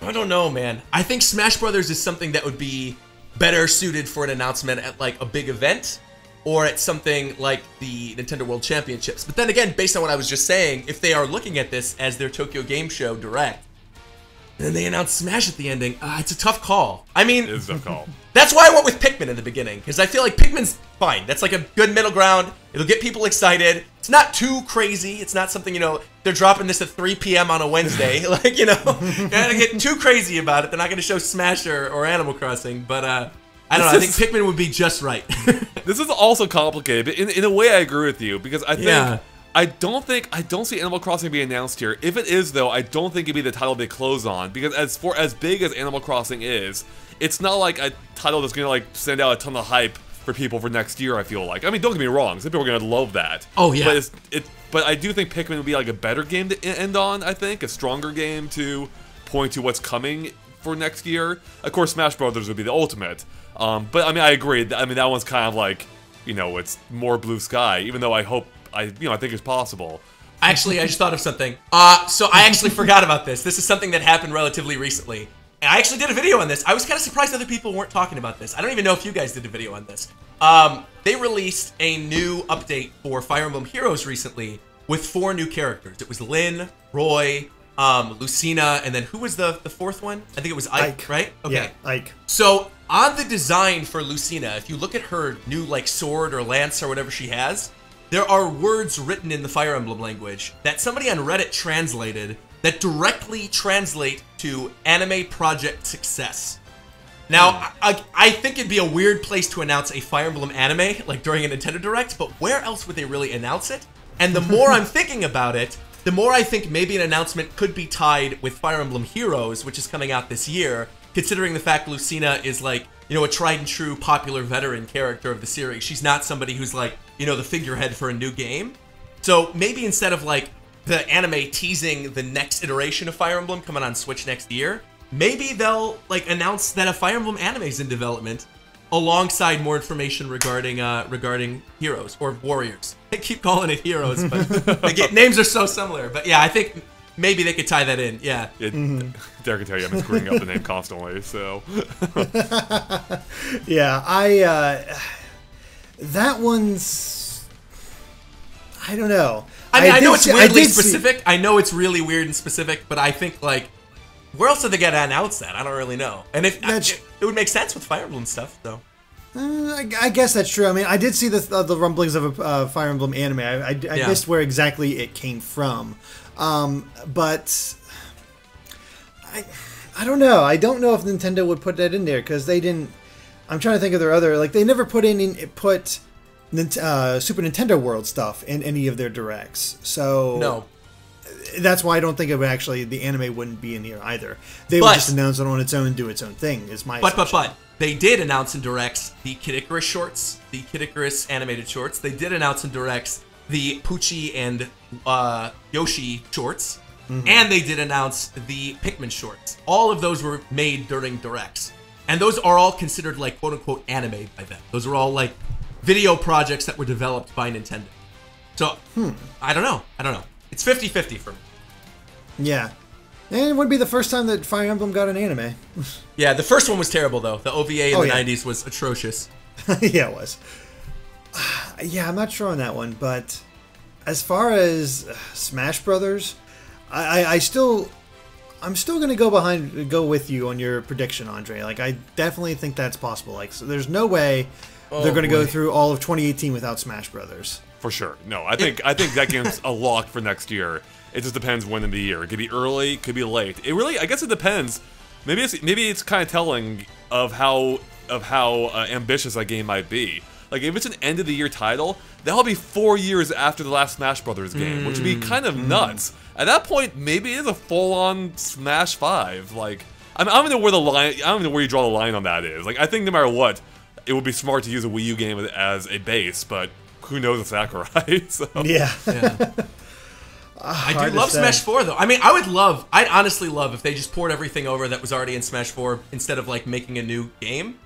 I don't know, man. I think Smash Brothers is something that would be better suited for an announcement at like a big event or at something like the Nintendo World Championships. But then again, based on what I was just saying, if they are looking at this as their Tokyo Game Show Direct, and then they announce Smash at the ending, it's a tough call. I mean, It is a tough call. That's why I went with Pikmin in the beginning, because I feel like Pikmin's fine. That's like a good middle ground. It'll get people excited. It's not too crazy. It's not something, they're dropping this at 3 p.m. on a Wednesday. Like, you're not gonna get too crazy about it. They're not gonna show Smash or Animal Crossing, but I don't know. I think Pikmin would be just right. This is also complicated, but in a way I agree with you, because I think... Yeah. I don't see Animal Crossing being announced here. If it is, though, I don't think it'd be the title they close on, because as big as Animal Crossing is, it's not like a title that's gonna like send out a ton of hype for people for next year. I feel like. I mean, don't get me wrong, some people are gonna love that. Oh yeah. But I do think Pikmin would be like a better game to end on. I think a stronger game to point to what's coming for next year. Of course, Smash Brothers would be the ultimate. But I mean, I agree. I mean, that one's kind of like, it's more blue sky. Even though I think it's possible. Actually, I just thought of something. So I actually forgot about this. This is something that happened relatively recently. And I actually did a video on this. I was kind of surprised other people weren't talking about this. I don't even know if you guys did a video on this. They released a new update for Fire Emblem Heroes recently with 4 new characters. It was Lynn, Roy, Lucina, and then who was the fourth one? I think it was Ike, right? Okay. Yeah, Ike. So on the design for Lucina, if you look at her new like sword or lance or whatever she has, there are words written in the Fire Emblem language that somebody on Reddit translated that directly translate to anime project success. Now, I think it'd be a weird place to announce a Fire Emblem anime, like during a Nintendo Direct, but where else would they really announce it? And the more I'm thinking about it, the more I think maybe an announcement could be tied with Fire Emblem Heroes, which is coming out this year, considering the fact Lucina is like, a tried and true popular veteran character of the series. She's not somebody who's like, the figurehead for a new game. So maybe instead of like the anime teasing the next iteration of Fire Emblem coming on Switch next year, maybe they'll like announce that a Fire Emblem anime is in development alongside more information regarding Heroes or Warriors. I keep calling it Heroes, but names are so similar. But yeah, I think maybe they could tie that in. Yeah. Derek can tell you I've been screwing up the name constantly, so. Yeah, that one's... I don't know. I mean, I know it's weirdly specific. I know it's really weird and specific, but I think, like, where else did they get to announce that? I don't really know. And it would make sense with Fire Emblem stuff, though. I guess that's true. I mean, I did see the rumblings of a Fire Emblem anime. I missed where exactly it came from. But I don't know. I don't know if Nintendo would put that in there because they didn't. I'm trying to think of their other, like, they never put Super Nintendo World stuff in any of their directs. So no. That's why I don't think the anime wouldn't be in here either. They would just announce it on its own and do its own thing, is my assumption. But they did announce in directs the Kid Icarus shorts, the Kid Icarus animated shorts. They did announce in directs the Poochie and Yoshi shorts. Mm-hmm. And they did announce the Pikmin shorts. All of those were made during directs. And those are all considered like quote-unquote anime by them. Those are all like video projects that were developed by Nintendo. So, I don't know. It's 50-50 for me. Yeah. And it wouldn't be the first time that Fire Emblem got an anime. Yeah, the first one was terrible, though. The OVA in the 90s was atrocious. Yeah, it was. Yeah, I'm not sure on that one, but as far as Smash Brothers, I'm still going to go with you on your prediction, Andre. Like, I definitely think that's possible. Like, so there's no way they're going to go through all of 2018 without Smash Brothers. For sure. No, I think that game's a lock for next year. It just depends when in the year. It could be early, could be late. It really, I guess it depends. Maybe it's kind of telling of how ambitious that game might be. Like, if it's an end of the year title, that'll be 4 years after the last Smash Brothers game, which would be kind of nuts. At that point, maybe it's a full-on Smash 5. Like, I don't even know where the line. I don't even know where you draw the line on that is. Like, I think no matter what, it would be smart to use a Wii U game as a base, but who knows if Sakurai? So. Yeah. I do love Smash 4 though. I mean, I'd honestly love if they just poured everything over that was already in Smash 4 instead of like making a new game.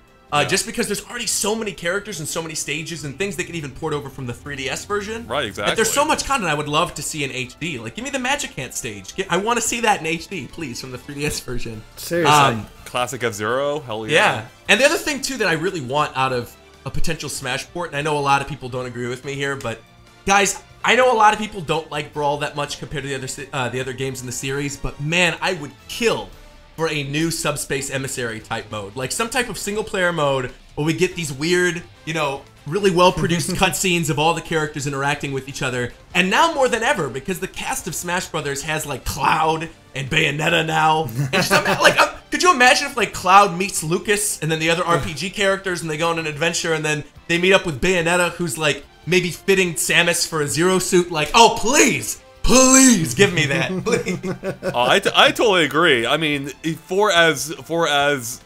just because there's already so many characters and so many stages and things they can even port over from the 3DS version. Right, exactly. Like, there's so much content I would love to see in HD. Like, give me the Magic Hand stage. I want to see that in HD, please, from the 3DS version. Seriously. Classic F-Zero, hell yeah. Yeah. And the other thing, too, that I really want out of a potential Smash port, and I know a lot of people don't agree with me here, but guys, I know a lot of people don't like Brawl that much compared to the other games in the series, but man, I would kill for a new Subspace Emissary type mode. Like some type of single player mode where we get these weird, you know, really well produced cutscenes of all the characters interacting with each other. And now more than ever, because the cast of Smash Brothers has like Cloud and Bayonetta now. And just like, could you imagine if like Cloud meets Lucas and then the other RPG characters and they go on an adventure and then they meet up with Bayonetta, who's like maybe fitting Samus for a Zero suit? Like, oh please! Please give me that, please. I totally agree. I mean, for as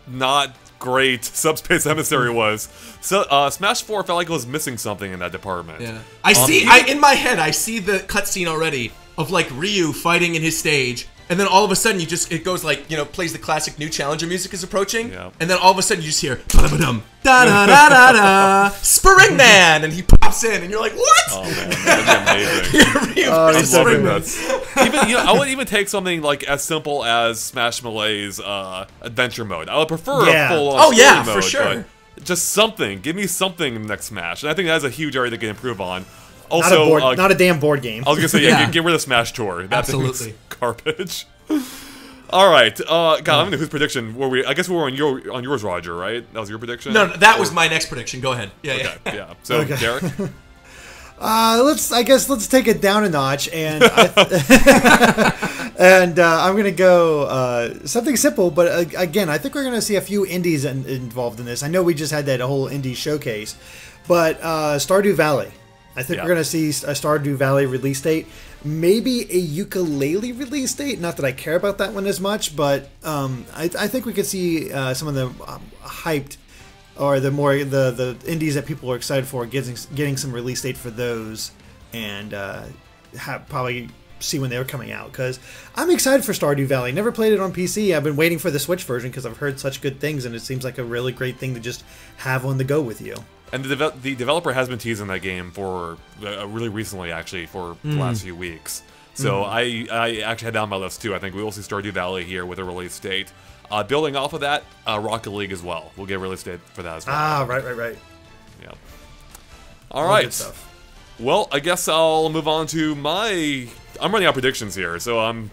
not great Subspace Emissary was, so Smash 4 felt like it was missing something in that department. Yeah, in my head, I see the cutscene already of like Ryu fighting in his stage. And then all of a sudden, it goes like, you know, plays the classic new challenger music is approaching. Yeah. And then all of a sudden, you just hear, da-da-da-dum, da-da-da-da-da, Spring Man! And he pops in, and you're like, what? Oh, man. That's amazing. Even, you know, I would even take something like as simple as Smash Melee's adventure mode. I would prefer a full-on story mode, for sure. But just something. Give me something in the next Smash. And I think that's a huge area they can improve on. Also, not a damn board game. I was gonna say, get rid of Smash Tour. That's absolutely garbage. All right, God, I don't know whose prediction were we? I guess we were on yours, Roger. Right? That was your prediction. No, that was my next prediction. Go ahead. Yeah, yeah. So, Derek. Let's take it down a notch, and I'm gonna go something simple, but again, I think we're gonna see a few indies involved in this. I know we just had that whole indie showcase, but Stardew Valley. I think we're going to see a Stardew Valley release date. Maybe a Ukulele release date. Not that I care about that one as much, but I think we could see some of the hyped or the indies that people are excited for getting some release date for those, and probably see when they're coming out, because I'm excited for Stardew Valley. Never played it on PC. I've been waiting for the Switch version because I've heard such good things, and it seems like a really great thing to just have on the go with you. And the developer has been teasing that game for really recently, actually, for the last few weeks. So I actually had that on my list too. I think we will see Stardew Valley here with a release date. Building off of that, Rocket League as well. We'll get a release date for that as well. Ah, right. Yeah. All right. Well, I guess I'll move on to my... I'm running out predictions here, so I'm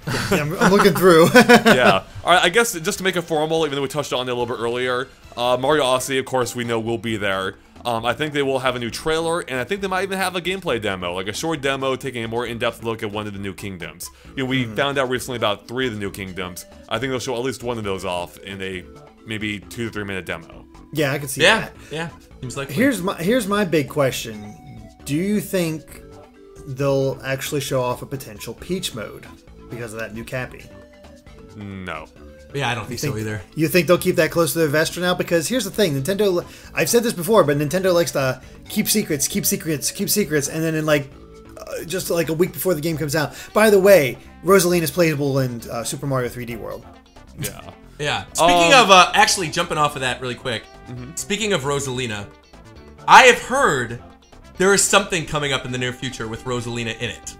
looking through. Yeah. All right, I guess just to make it formal, even though we touched on it a little bit earlier, Mario Odyssey, of course, we know will be there. I think they will have a new trailer, and I think they might even have a gameplay demo, like a short demo taking a more in-depth look at one of the new kingdoms. You know, we found out recently about 3 of the new kingdoms. I think they'll show at least one of those off in a maybe 2 to 3 minute demo. Yeah, I can see that. Yeah, seems like. Here's my big question: do you think they'll actually show off a potential Peach mode because of that new Cappy? No. Yeah, I don't think so either. You think they'll keep that close to their vest for now? Because here's the thing, Nintendo, I've said this before, but Nintendo likes to keep secrets, and then in just like a week before the game comes out. By the way, Rosalina is playable in Super Mario 3D World. Yeah. Yeah. Speaking of, actually jumping off of that really quick, speaking of Rosalina, I have heard there is something coming up in the near future with Rosalina in it.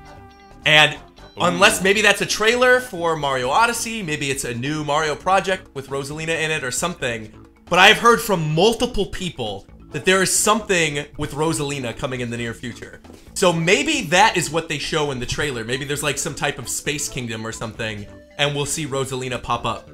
And unless maybe that's a trailer for Mario Odyssey, maybe it's a new Mario project with Rosalina in it or something. But I've heard from multiple people that there is something with Rosalina coming in the near future. So maybe that is what they show in the trailer. Maybe there's like some type of space kingdom or something, and we'll see Rosalina pop up.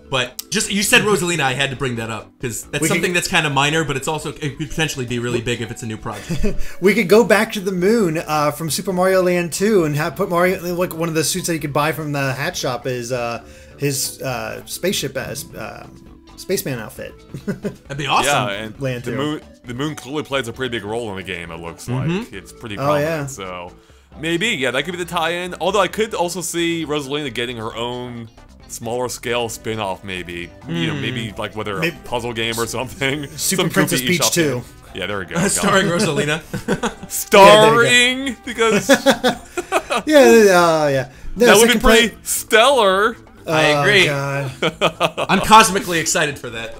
But just, you said Rosalina, I had to bring that up, because that's something that's kind of minor, but it could potentially be really big if it's a new project. We could go back to the moon from Super Mario Land 2 and put Mario, like one of the suits that you could buy from the hat shop is his spaceship as spaceman outfit. That'd be awesome. Yeah, and Land 2. The moon clearly plays a pretty big role in the game, it looks like. It's pretty prominent, so maybe, yeah, that could be the tie-in. Although I could also see Rosalina getting her own smaller scale spin-off, maybe. You know, maybe like whether a puzzle game or something. Super Princess Peach 2. Yeah, there we go. Starring Rosalina. Starring, because yeah. That would be pretty stellar. I agree. God. I'm cosmically excited for that.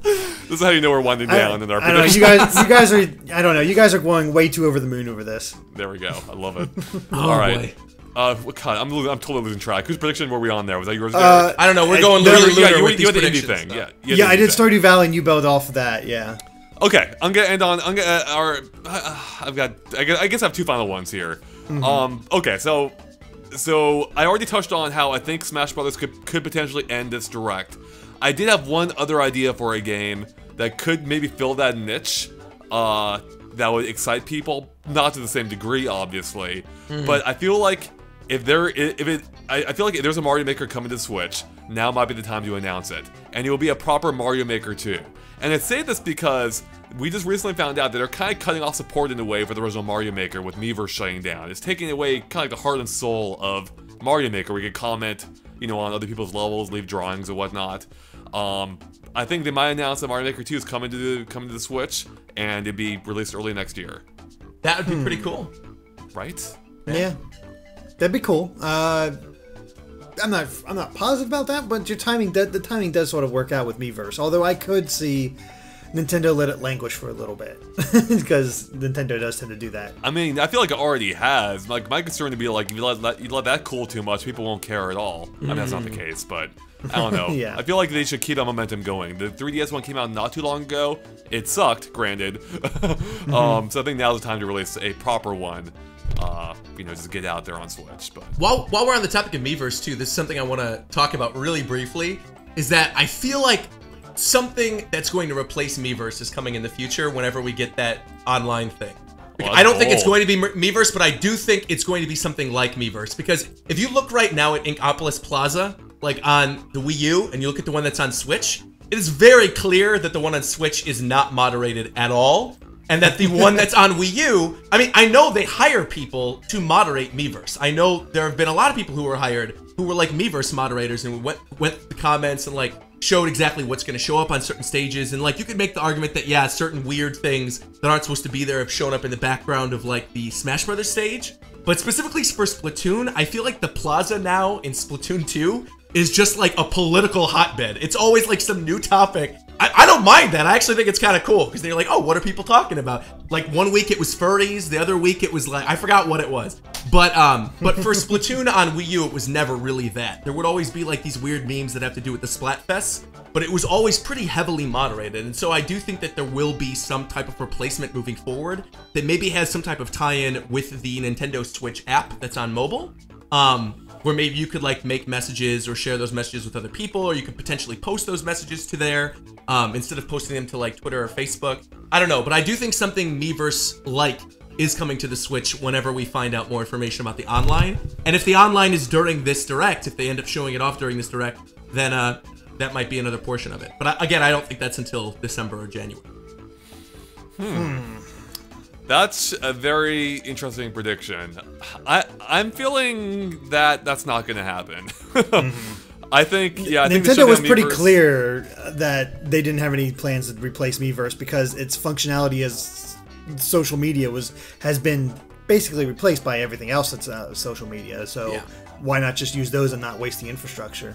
This is how you know we're winding down in our I don't know. predictions. You guys are. I don't know. You guys are going way too over the moon over this. There we go. I love it. Oh, All right. boy. God, I'm totally losing track. Whose prediction were we on there? Was that yours? Derek? I don't know. We're going no, Lunar yeah, with you these had the indie predictions, thing. though. Yeah, I did Stardew Valley, and you built off of that. Yeah. Okay, I'm gonna end on. I'm gonna. I've got. I guess I have two final ones here. Okay, so I already touched on how I think Smash Brothers could potentially end this direct. I did have one other idea for a game that could maybe fill that niche. That would excite people, not to the same degree, obviously. But I feel like I feel like if there's a Mario Maker coming to Switch, now might be the time to announce it, and it will be a proper Mario Maker 2. And I say this because we just recently found out that they're kind of cutting off support in a way for the original Mario Maker with Miiverse shutting down. It's taking away kind of like the heart and soul of Mario Maker, where you can comment, on other people's levels, leave drawings and whatnot. I think they might announce that Mario Maker 2 is coming to the Switch, and it'd be released early next year. That would be pretty cool. Right? Yeah. That'd be cool. I'm not positive about that, but the timing does sort of work out with Miiverse. Although I could see Nintendo let it languish for a little bit, because Nintendo does tend to do that. I mean, I feel like it already has. Like, my concern would be like, if you let that cool too much, people won't care at all. I mean, that's not the case, but I don't know. Yeah. I feel like they should keep that momentum going. The 3DS one came out not too long ago. It sucked, granted. So I think now's the time to release a proper one. Just get out there on Switch. But While we're on the topic of Miiverse too, this is something I want to talk about really briefly. Is that I feel like something that's going to replace Miiverse is coming in the future whenever we get that online thing. I don't think it's going to be Miiverse, but I do think it's going to be something like Miiverse, because if you look right now at Inkopolis Plaza, like on the Wii U, and you look at the one that's on Switch, it is very clear that the one on Switch is not moderated at all, and that the one that's on Wii U, I mean, I know they hire people to moderate Miiverse. I know there have been a lot of people who were hired who were like Miiverse moderators and went the comments and like showed exactly what's going to show up on certain stages, and like you could make the argument that yeah, certain weird things that aren't supposed to be there have shown up in the background of like the Smash Brothers stage. But specifically for Splatoon, I feel like the plaza now in Splatoon 2 is just like a political hotbed. It's always like some new topic. I don't mind that. I actually think it's kind of cool, because they're like, oh, what are people talking about? Like one week it was furries, the other week it was like, I forgot what it was. But for Splatoon on Wii U, it was never really that. There would always be like these weird memes that have to do with the Splatfest, but it was always pretty heavily moderated. And so I do think that there will be some type of replacement moving forward that maybe has some type of tie-in with the Nintendo Switch app that's on mobile. Where maybe you could like make messages or share those messages with other people, or you could potentially post those messages to there instead of posting them to like Twitter or Facebook. I don't know, but I do think something Miiverse-like is coming to the Switch whenever we find out more information about the online. And if the online is during this direct, if they end up showing it off during this direct, then that might be another portion of it. But again, I don't think that's until December or January. That's a very interesting prediction. I'm feeling that that's not going to happen. I think Nintendo was pretty clear that they didn't have any plans to replace Miiverse, because its functionality as social media has been basically replaced by everything else that's social media. So why not just use those and not waste the infrastructure?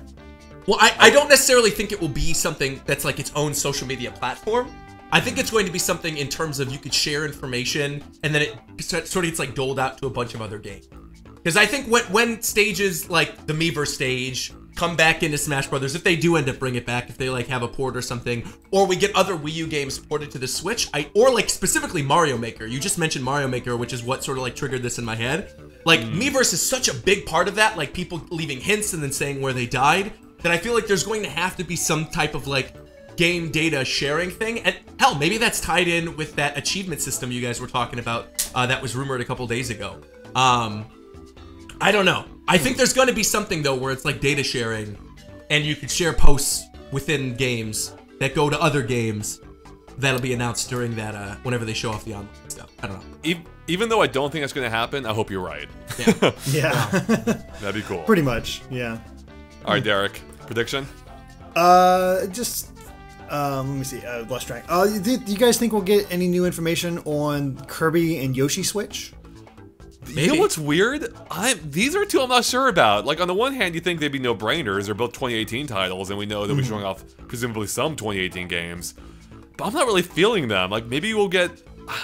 Well, I don't necessarily think it will be something that's like its own social media platform. I think it's going to be something in terms of you could share information, and then it sort of gets like doled out to a bunch of other games. Because I think when stages like the Miiverse stage come back into Smash Brothers, if they do end up bringing it back, if they like have a port or something, or we get other Wii U games ported to the Switch, or like specifically Mario Maker. You just mentioned Mario Maker, which is what sort of like triggered this in my head. Like Miiverse is such a big part of that, like people leaving hints and then saying where they died, that I feel like there's going to have to be some type of like game data sharing thing. And hell, maybe that's tied in with that achievement system you guys were talking about that was rumored a couple days ago. I don't know. I think there's going to be something though where it's like data sharing, and you could share posts within games that go to other games that'll be announced during that whenever they show off the online stuff. I don't know. Even though I don't think that's going to happen, I hope you're right. Yeah. That'd be cool. Pretty much, yeah. All right, Derek, prediction? Let me see. Lost track. Do you guys think we'll get any new information on Kirby and Yoshi Switch? You know what's weird? These are two I'm not sure about. Like, on the one hand, you think they'd be no-brainers. They're both 2018 titles, and we know they'll be showing off, presumably, some 2018 games. But I'm not really feeling them. Like, maybe we'll get...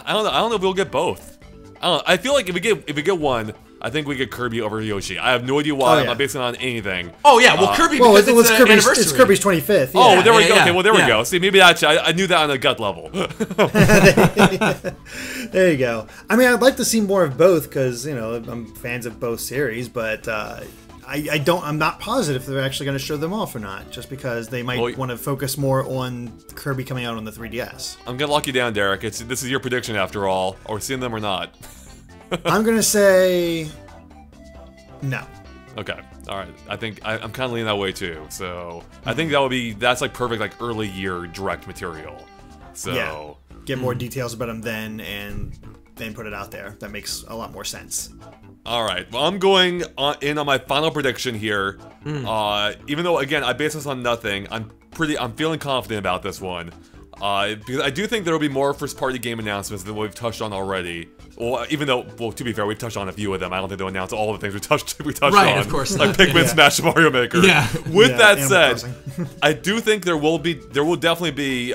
I don't know if we'll get both. I don't know. I feel like if we get one, I think we get Kirby over Yoshi. I have no idea why. I'm not basing it on anything. Oh, yeah. Well, Kirby, because it's anniversary. It's Kirby's 25th. Yeah. Oh, there we go. Okay, well, there we go. See, maybe actually, I knew that on a gut level. There you go. I mean, I'd like to see more of both because, you know, I'm fans of both series, but I'm not positive if they're actually going to show them off or not, just because they might want to focus more on Kirby coming out on the 3DS. I'm going to lock you down, Derek. This is your prediction after all. Are we seeing them or not? I'm going to say no. Okay. All right. I think I'm kind of leaning that way too. So I think that's like perfect, like early year direct material. So yeah. Get more details about them then and then put it out there. That makes a lot more sense. All right. Well, I'm going in on my final prediction here. Even though, again, I base this on nothing, I'm feeling confident about this one. Because I do think there will be more first-party game announcements than we've touched on already. Well, even though, well, to be fair, we've touched on a few of them. I don't think they'll announce all the things we touched on. Right, of course. Like Pikmin, Smash, Mario Maker. Yeah. With that said, I do think there will definitely be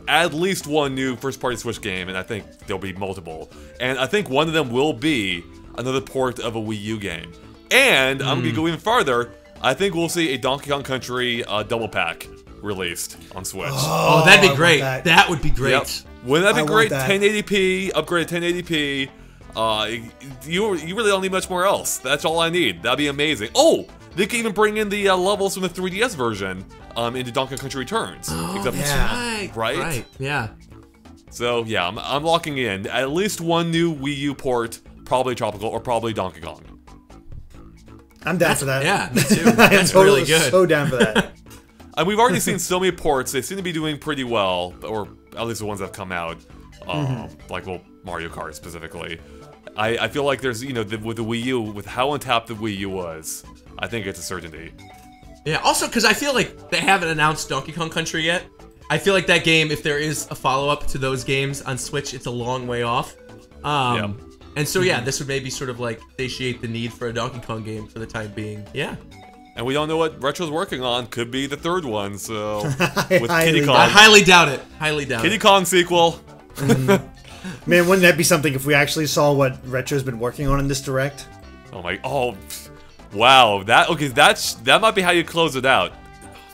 at least one new first-party Switch game, and I think there'll be multiple. And I think one of them will be another port of a Wii U game. And I'm gonna go even farther. I think we'll see a Donkey Kong Country double pack released on Switch. Oh, that'd be great. That would be great. Yep. Wouldn't that be great? 1080p, upgraded 1080p. You really don't need much more else. That's all I need. That'd be amazing. Oh, they can even bring in the levels from the 3DS version into Donkey Kong Country Returns. Oh, that's right. Right. Yeah. So yeah, I'm locking in at least one new Wii U port, probably Tropical or probably Donkey Kong. I'm down for that. Yeah, me too. That's really good. So down for that. And we've already seen so many ports. They seem to be doing pretty well, or at least the ones that have come out. Like, well, Mario Kart specifically. I feel like there's, you know, with the Wii U, with how untapped the Wii U was, I think it's a certainty. Yeah, also because I feel like they haven't announced Donkey Kong Country yet. I feel like that game, if there is a follow-up to those games on Switch, it's a long way off. And so, yeah, this would maybe sort of like satiate the need for a Donkey Kong game for the time being. Yeah. And we don't know what Retro's working on. Could be the third one, so... with Kitty Kong. I highly doubt it. Highly doubt it. Kitty Kong sequel. Man, wouldn't that be something if we actually saw what Retro's been working on in this Direct? Oh, wow. That might be how you close it out.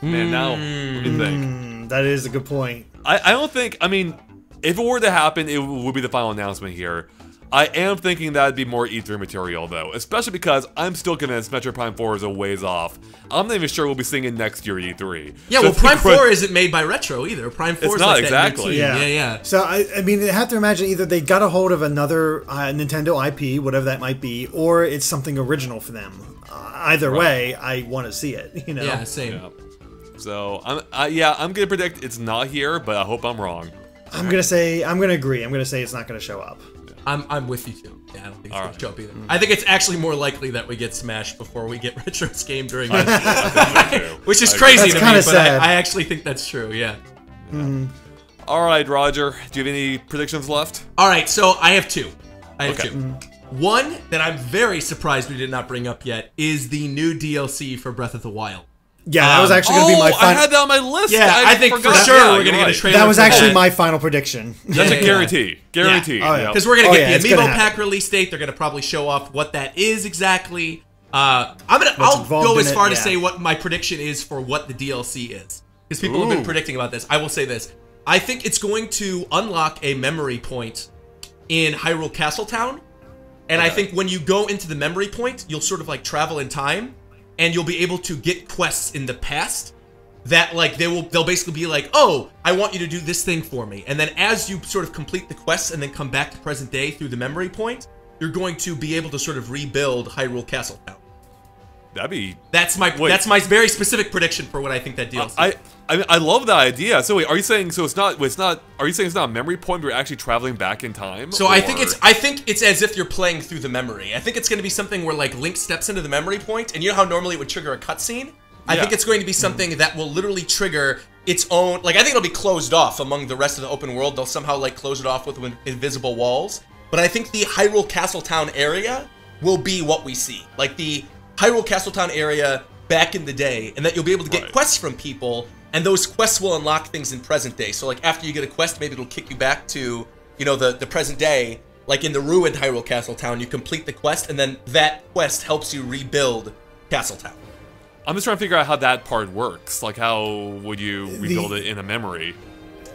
Man, now, what do you think? That is a good point. I don't think, I mean, if it were to happen, it would be the final announcement here. I am thinking that'd be more E3 material, though, especially because I'm still convinced Metroid Prime 4 is a ways off. I'm not even sure we'll be seeing it next year at E3. Yeah, well, Prime 4 isn't made by Retro either. Prime 4 is like exactly. That yeah. So, I mean, I have to imagine either they got a hold of another Nintendo IP, whatever that might be, or it's something original for them. Either way, I want to see it, you know? Yeah, same. Yeah. So, I'm going to predict it's not here, but I hope I'm wrong. I'm going to agree. I'm going to say it's not going to show up. I'm with you too. Yeah, I don't think it's going to show up either. I think it's actually more likely that we get Smash before we get Retro's game during it. Which is crazy to me, but I actually think that's true, yeah. All right, Roger. Do you have any predictions left? All right, so I have two. One that I'm very surprised we did not bring up yet is the new DLC for Breath of the Wild. Yeah, that was actually going to be my final... I had that on my list. Yeah, I think for sure we're going to get a trailer. That was actually my final prediction. That's a guarantee. Guaranteed. Because we're going to get the Amiibo pack release date. They're going to probably show off what that is exactly. I'll go as far to say what my prediction is for what the DLC is. Because people have been predicting about this. I will say this. I think it's going to unlock a memory point in Hyrule Castletown. And I think when you go into the memory point, you'll sort of like travel in time. And you'll be able to get quests in the past that like they'll basically be like, oh, I want you to do this thing for me. And then as you sort of complete the quests and then come back to present day through the memory point, you're going to be able to sort of rebuild Hyrule Castletown. That's my very specific prediction for what I think that DLC. I love that idea. So wait, are you saying it's not? Are you saying it's not a memory point? But you're actually traveling back in time. So I think it's as if you're playing through the memory. I think it's going to be something where like Link steps into the memory point, and you know how normally it would trigger a cutscene. I think it's going to be something that will literally trigger its own. Like I think it'll be closed off among the rest of the open world. They'll somehow like close it off with invisible walls. But I think the Hyrule Castletown area will be what we see. Like the Hyrule Castletown area back in the day, and that you'll be able to get quests from people, and those quests will unlock things in present day. So like after you get a quest, maybe it'll kick you back to, you know, the present day. Like in the ruined Hyrule Castletown, you complete the quest, and then that quest helps you rebuild Castletown. I'm just trying to figure out how that part works. Like, how would you rebuild it in a memory?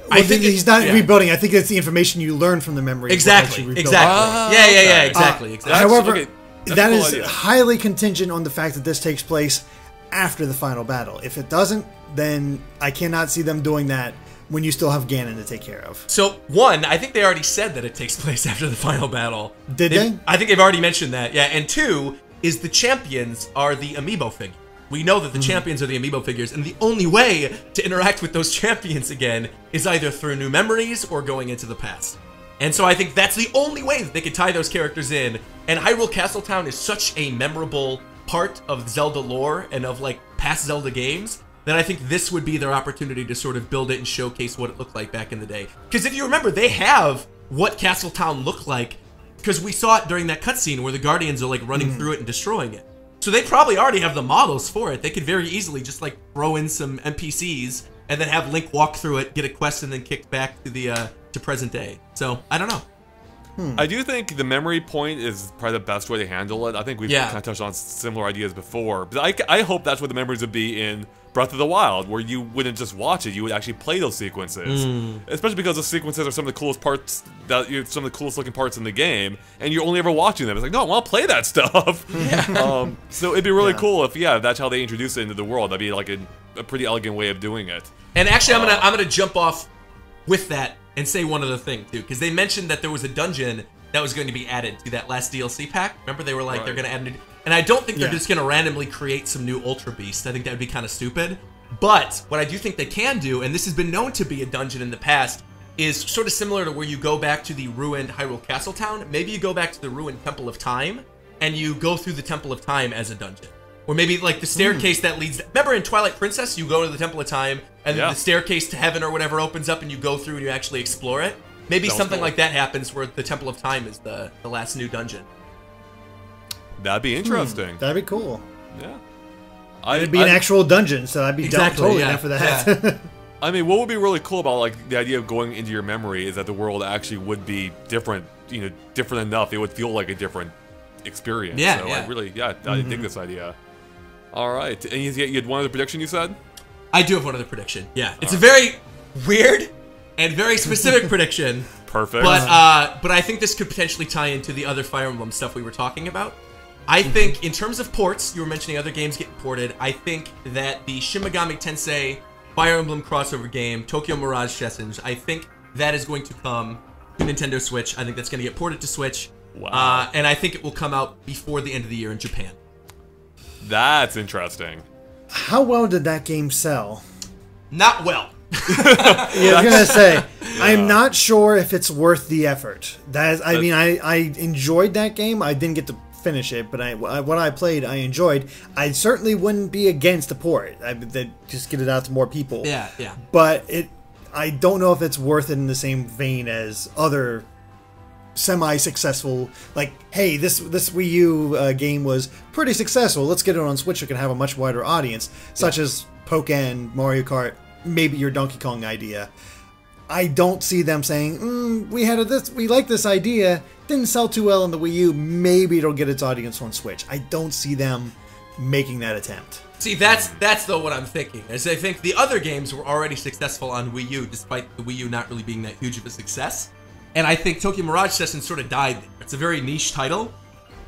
Well, I think he's not rebuilding. I think it's the information you learn from the memory. Exactly. Exactly. Yeah. Exactly. However, that is highly contingent on the fact that this takes place after the final battle. If it doesn't, then I cannot see them doing that when you still have Ganon to take care of. So, one, I think they already said that it takes place after the final battle. Did they? I think they've already mentioned that, yeah. And two, is the champions are the amiibo figures. We know that the champions are the amiibo figures, and the only way to interact with those champions again is either through new memories or going into the past. And so I think that's the only way that they could tie those characters in. And Hyrule Castletown is such a memorable part of Zelda lore and of like past Zelda games that I think this would be their opportunity to sort of build it and showcase what it looked like back in the day. Because if you remember, they have what Castletown looked like, because we saw it during that cutscene where the Guardians are like running through it and destroying it. So they probably already have the models for it. They could very easily just like throw in some NPCs and then have Link walk through it, get a quest, and then kick back to the to present day. So I don't know. I do think the memory point is probably the best way to handle it. I think we've kind of touched on similar ideas before. But I hope that's what the memories would be in Breath of the Wild, where you wouldn't just watch it, you would actually play those sequences. Especially because those sequences are some of the coolest parts, some of the coolest looking parts in the game, and you're only ever watching them. It's like, no, I want to play that stuff. So it'd be really cool if, that's how they introduce it into the world. That'd be like a pretty elegant way of doing it. And actually, I'm gonna jump off with that and say one other thing too, because they mentioned that there was a dungeon that was going to be added to that last DLC pack. Remember, they were like, they're going to add a new... And I don't think they're just going to randomly create some new Ultra Beast. I think that would be kind of stupid. But what I do think they can do, and this has been known to be a dungeon in the past, is sort of similar to where you go back to the ruined Hyrule Castletown. Maybe you go back to the ruined Temple of Time, and you go through the Temple of Time as a dungeon. Or maybe like the staircase that leads... Remember in Twilight Princess, you go to the Temple of Time, and then the staircase to heaven or whatever opens up, and you go through and you actually explore it. Maybe something like that happens where the Temple of Time is the last new dungeon. That'd be interesting. That'd be cool. Yeah. It'd be an actual dungeon, so I'd be totally down for that. Yeah. I mean, what would be really cool about like the idea of going into your memory is that the world actually would be different, different enough. It would feel like a different experience. Yeah, so I really, I dig this idea. All right. And you had one other prediction you said? I do have one other prediction. Yeah. It's a very weird and very specific prediction. Perfect. But I think this could potentially tie into the other Fire Emblem stuff we were talking about. I think in terms of ports, you were mentioning other games getting ported. I think that the Shin Megami Tensei Fire Emblem crossover game, Tokyo Mirage Sessions, I think that is going to come to Nintendo Switch. I think that's going to get ported to Switch. Wow. And I think it will come out before the end of the year in Japan. That's interesting. How well did that game sell? Not well. I was gonna say, I'm not sure if it's worth the effort. I mean, I enjoyed that game. I didn't get to finish it, but what I played, I enjoyed. I certainly wouldn't be against the port. Just get it out to more people. Yeah. But I don't know if it's worth it in the same vein as other semi-successful, like, hey, this Wii U game was pretty successful. Let's get it on Switch. It can have a much wider audience, such as Pokémon, Mario Kart, maybe your Donkey Kong idea. I don't see them saying, we like this idea, didn't sell too well on the Wii U, maybe it'll get its audience on Switch. I don't see them making that attempt. See, that's though what I'm thinking, is I think the other games were already successful on Wii U, despite the Wii U not really being that huge of a success. And I think Tokyo Mirage Sessions sort of died there. It's a very niche title.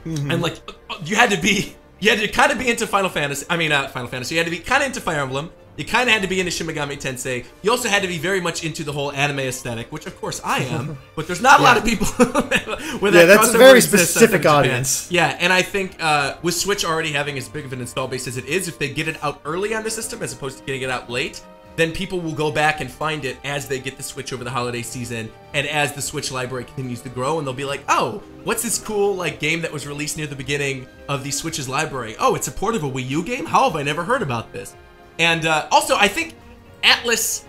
And like, you had to kind of be into Final Fantasy. I mean, not Final Fantasy. You had to be kind of into Fire Emblem. You kind of had to be into Shin Megami Tensei. You also had to be very much into the whole anime aesthetic, which of course I am, but there's not a lot of people with that. That's a very specific audience. Yeah, and I think with Switch already having as big of an install base as it is, if they get it out early on the system as opposed to getting it out late, then people will go back and find it as they get the Switch over the holiday season and as the Switch library continues to grow, and they'll be like, oh, what's this cool like game that was released near the beginning of the Switch's library? Oh, it's a port of a Wii U game? How have I never heard about this? And also, I think Atlas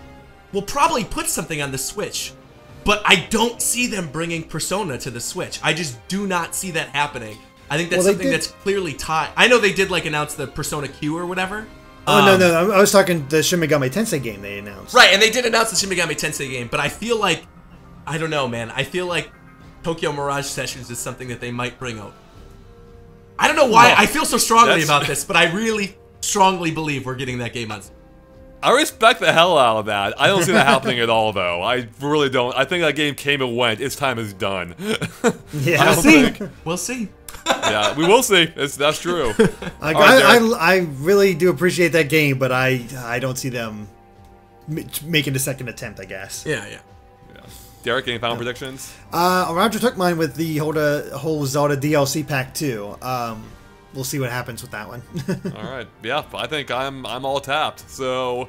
will probably put something on the Switch, but I don't see them bringing Persona to the Switch. I just do not see that happening. I think that's something that's clearly tied. I know they did like announce the Persona Q or whatever. Oh, no. I was talking the Shin Megami Tensei game they announced. Right, and they did announce the Shin Megami Tensei game, but I feel like, I don't know, man. I feel like Tokyo Mirage Sessions is something that they might bring out. I don't know why I feel so strongly about this, but I really strongly believe we're getting that game on Switch. I respect the hell out of that. I don't see that happening at all, though. I really don't. I think that game came and went. Its time is done. Yeah, We'll see. Yeah, we will see. That's true. I really do appreciate that game, but I don't see them making the second attempt, I guess. Yeah. Derek, any final predictions? Roger took mine with the whole Zelda DLC pack too. We'll see what happens with that one. All right. Yeah, I think I'm all tapped. So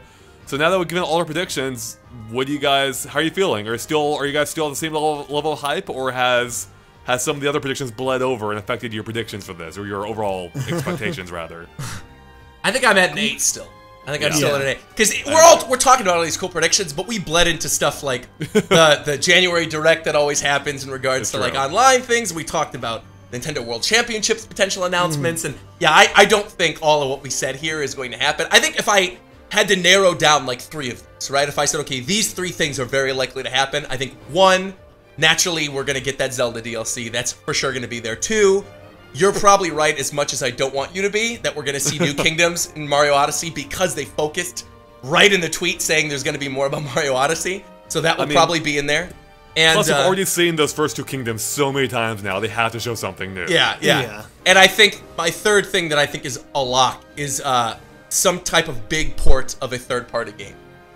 now that we've given all our predictions, how are you feeling? Are you guys still at the same level of hype, or has some of the other predictions bled over and affected your predictions for this, or your overall expectations rather? I think I'm at an 8 still. I think I'm still at an 8 because we're talking about all these cool predictions, but we bled into stuff like the January Direct that always happens in regards to like online things. We talked about Nintendo World Championships potential announcements, and I don't think all of what we said here is going to happen. I think if I had to narrow down like 3 of these, right? If I said, okay, these 3 things are very likely to happen, I think 1, naturally we're going to get that Zelda DLC. That's for sure going to be there. 2, you're probably right as much as I don't want you to be, that we're going to see new kingdoms in Mario Odyssey because they focused right in the tweet saying there's going to be more about Mario Odyssey. So that will probably be in there. And, plus, we've already seen those first 2 kingdoms so many times now, they have to show something new. Yeah. And I think my third thing that I think is a lock is some type of big port of a third-party game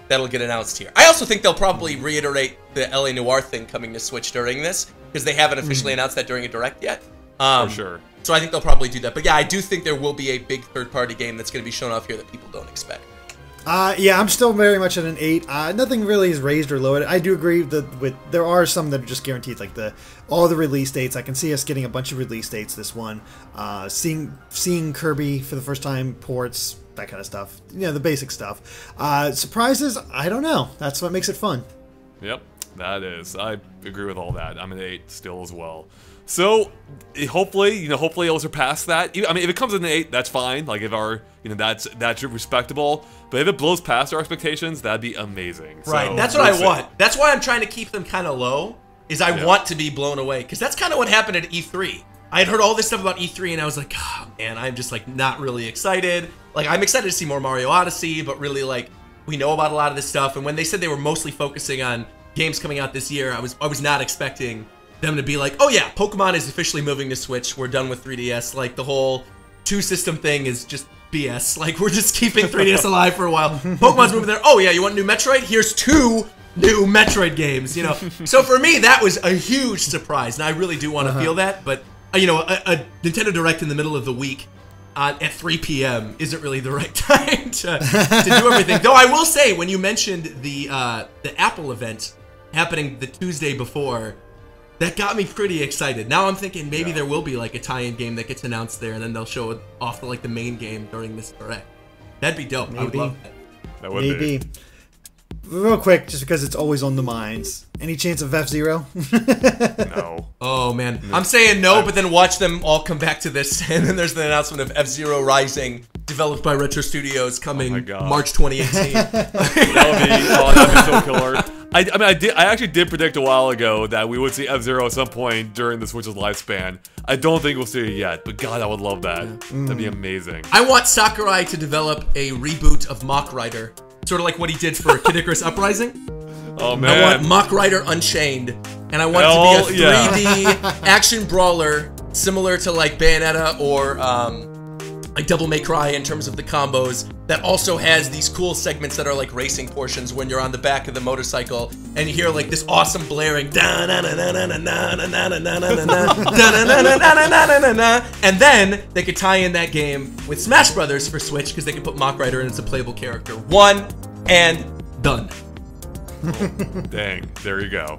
that'll get announced here. I also think they'll probably reiterate the LA Noire thing coming to Switch during this, because they haven't officially announced that during a Direct yet. For sure. So I think they'll probably do that. But yeah, I do think there will be a big third-party game that's going to be shown off here that people don't expect. Yeah, I'm still very much at an 8. Nothing really is raised or lowered. I do agree that there are some that are just guaranteed, like all the release dates. I can see us getting a bunch of release dates this one. Seeing Kirby for the first time, ports, that kind of stuff. You know, the basic stuff. Surprises, I don't know. That's what makes it fun. That is. I agree with all that. I'm an 8 still as well. So hopefully it'll surpass that. I mean, if it comes in an 8, that's fine. Like if that's respectable. But if it blows past our expectations, that'd be amazing. Right. So, that's what I want. That's why I'm trying to keep them kind of low. I want to be blown away, because that's kind of what happened at E3. I had heard all this stuff about E3, and I was like, oh, man, I'm just like not really excited. Like I'm excited to see more Mario Odyssey, but really like we know about a lot of this stuff. And when they said they were mostly focusing on games coming out this year, I was not expecting them to be like, oh yeah, Pokemon is officially moving to Switch. We're done with 3DS. Like the whole 2-system thing is just BS. Like we're just keeping 3DS alive for a while. Pokemon's moving there. Oh yeah, you want a new Metroid? Here's 2 new Metroid games. You know, so for me that was a huge surprise, and I really do want to feel that. But you know, a Nintendo Direct in the middle of the week at 3 p.m. isn't really the right time to do everything. Though I will say, when you mentioned the Apple event happening the Tuesday before, that got me pretty excited. Now I'm thinking maybe there will be like a tie-in game that gets announced there, and then they'll show it off to like the main game during this Direct. That'd be dope. I would love that. That would be. Real quick, just because it's always on the minds. Any chance of F-Zero? No. Oh man, I'm saying no, but then watch them all come back to this, and then there's the announcement of F-Zero Rising, developed by Retro Studios, coming March 2018. That'd be so killer. I actually did predict a while ago that we would see F-Zero at some point during the Switch's lifespan. I don't think we'll see it yet, but God, I would love that. That'd be amazing. I want Sakurai to develop a reboot of Mach Rider, sort of like what he did for Kid Icarus Uprising. Oh man! I want Mach Rider Unchained, and I want it to be a 3D action brawler similar to like Bayonetta or like Devil May Cry in terms of the combos, that also has these cool segments that are like racing portions when you're on the back of the motorcycle and you hear like this awesome blaring, and then they could tie in that game with Smash Brothers for Switch because they could put Mach Rider in as a playable character. 1 and done. Oh, dang, there you go.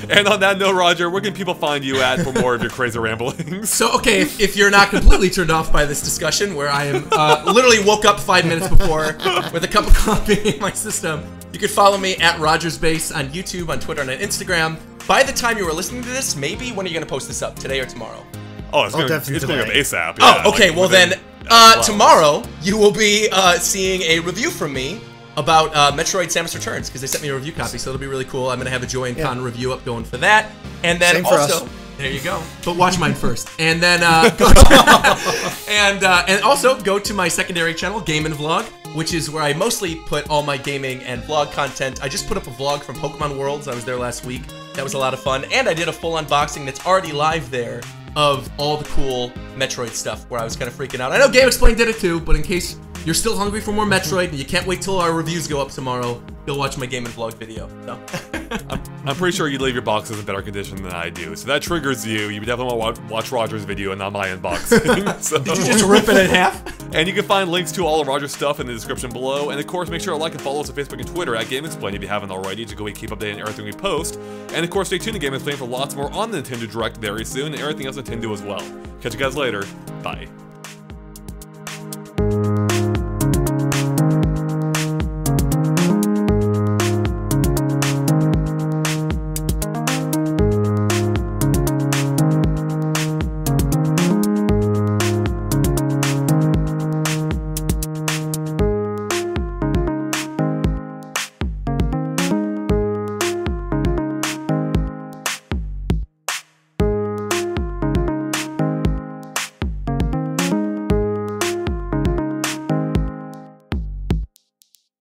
And on that note, Roger, where can people find you at for more of your crazy ramblings? So, okay, if you're not completely turned off by this discussion, where I am literally woke up 5 minutes before with a cup of coffee in my system, you can follow me at RogersBase on YouTube, on Twitter, and on Instagram. By the time you were listening to this, maybe when are you going to post this up? Today or tomorrow? Oh, it's going up today. ASAP. Yeah, Oh, okay. like, well within, then, tomorrow you will be seeing a review from me about Metroid Samus Returns, because they sent me a review copy, so it'll be really cool. I'm gonna have a Joy and Con review up going for that, and then Same for also. us. There you go. But watch mine first, and then and also go to my secondary channel, Game and Vlog, which is where I mostly put all my gaming and vlog content. I just put up a vlog from Pokemon Worlds. I was there last week. That was a lot of fun, and I did a full unboxing that's already live there of all the cool Metroid stuff, where I was kind of freaking out. I know GameXplain did it too, but in case you're still hungry for more Metroid and you can't wait till our reviews go up tomorrow, go watch my Game and Vlog video. So. I'm pretty sure you leave your boxes in better condition than I do, so that triggers you. You definitely want to watch Roger's video and not my unboxing. So. Did you just rip it in half? And you can find links to all of Roger's stuff in the description below. And of course, make sure to like and follow us on Facebook and Twitter at GameXplain if you haven't already, to go and keep updated on everything we post. And of course, stay tuned to GameXplain for lots more on the Nintendo Direct very soon, and everything else Nintendo as well. Catch you guys later. Bye.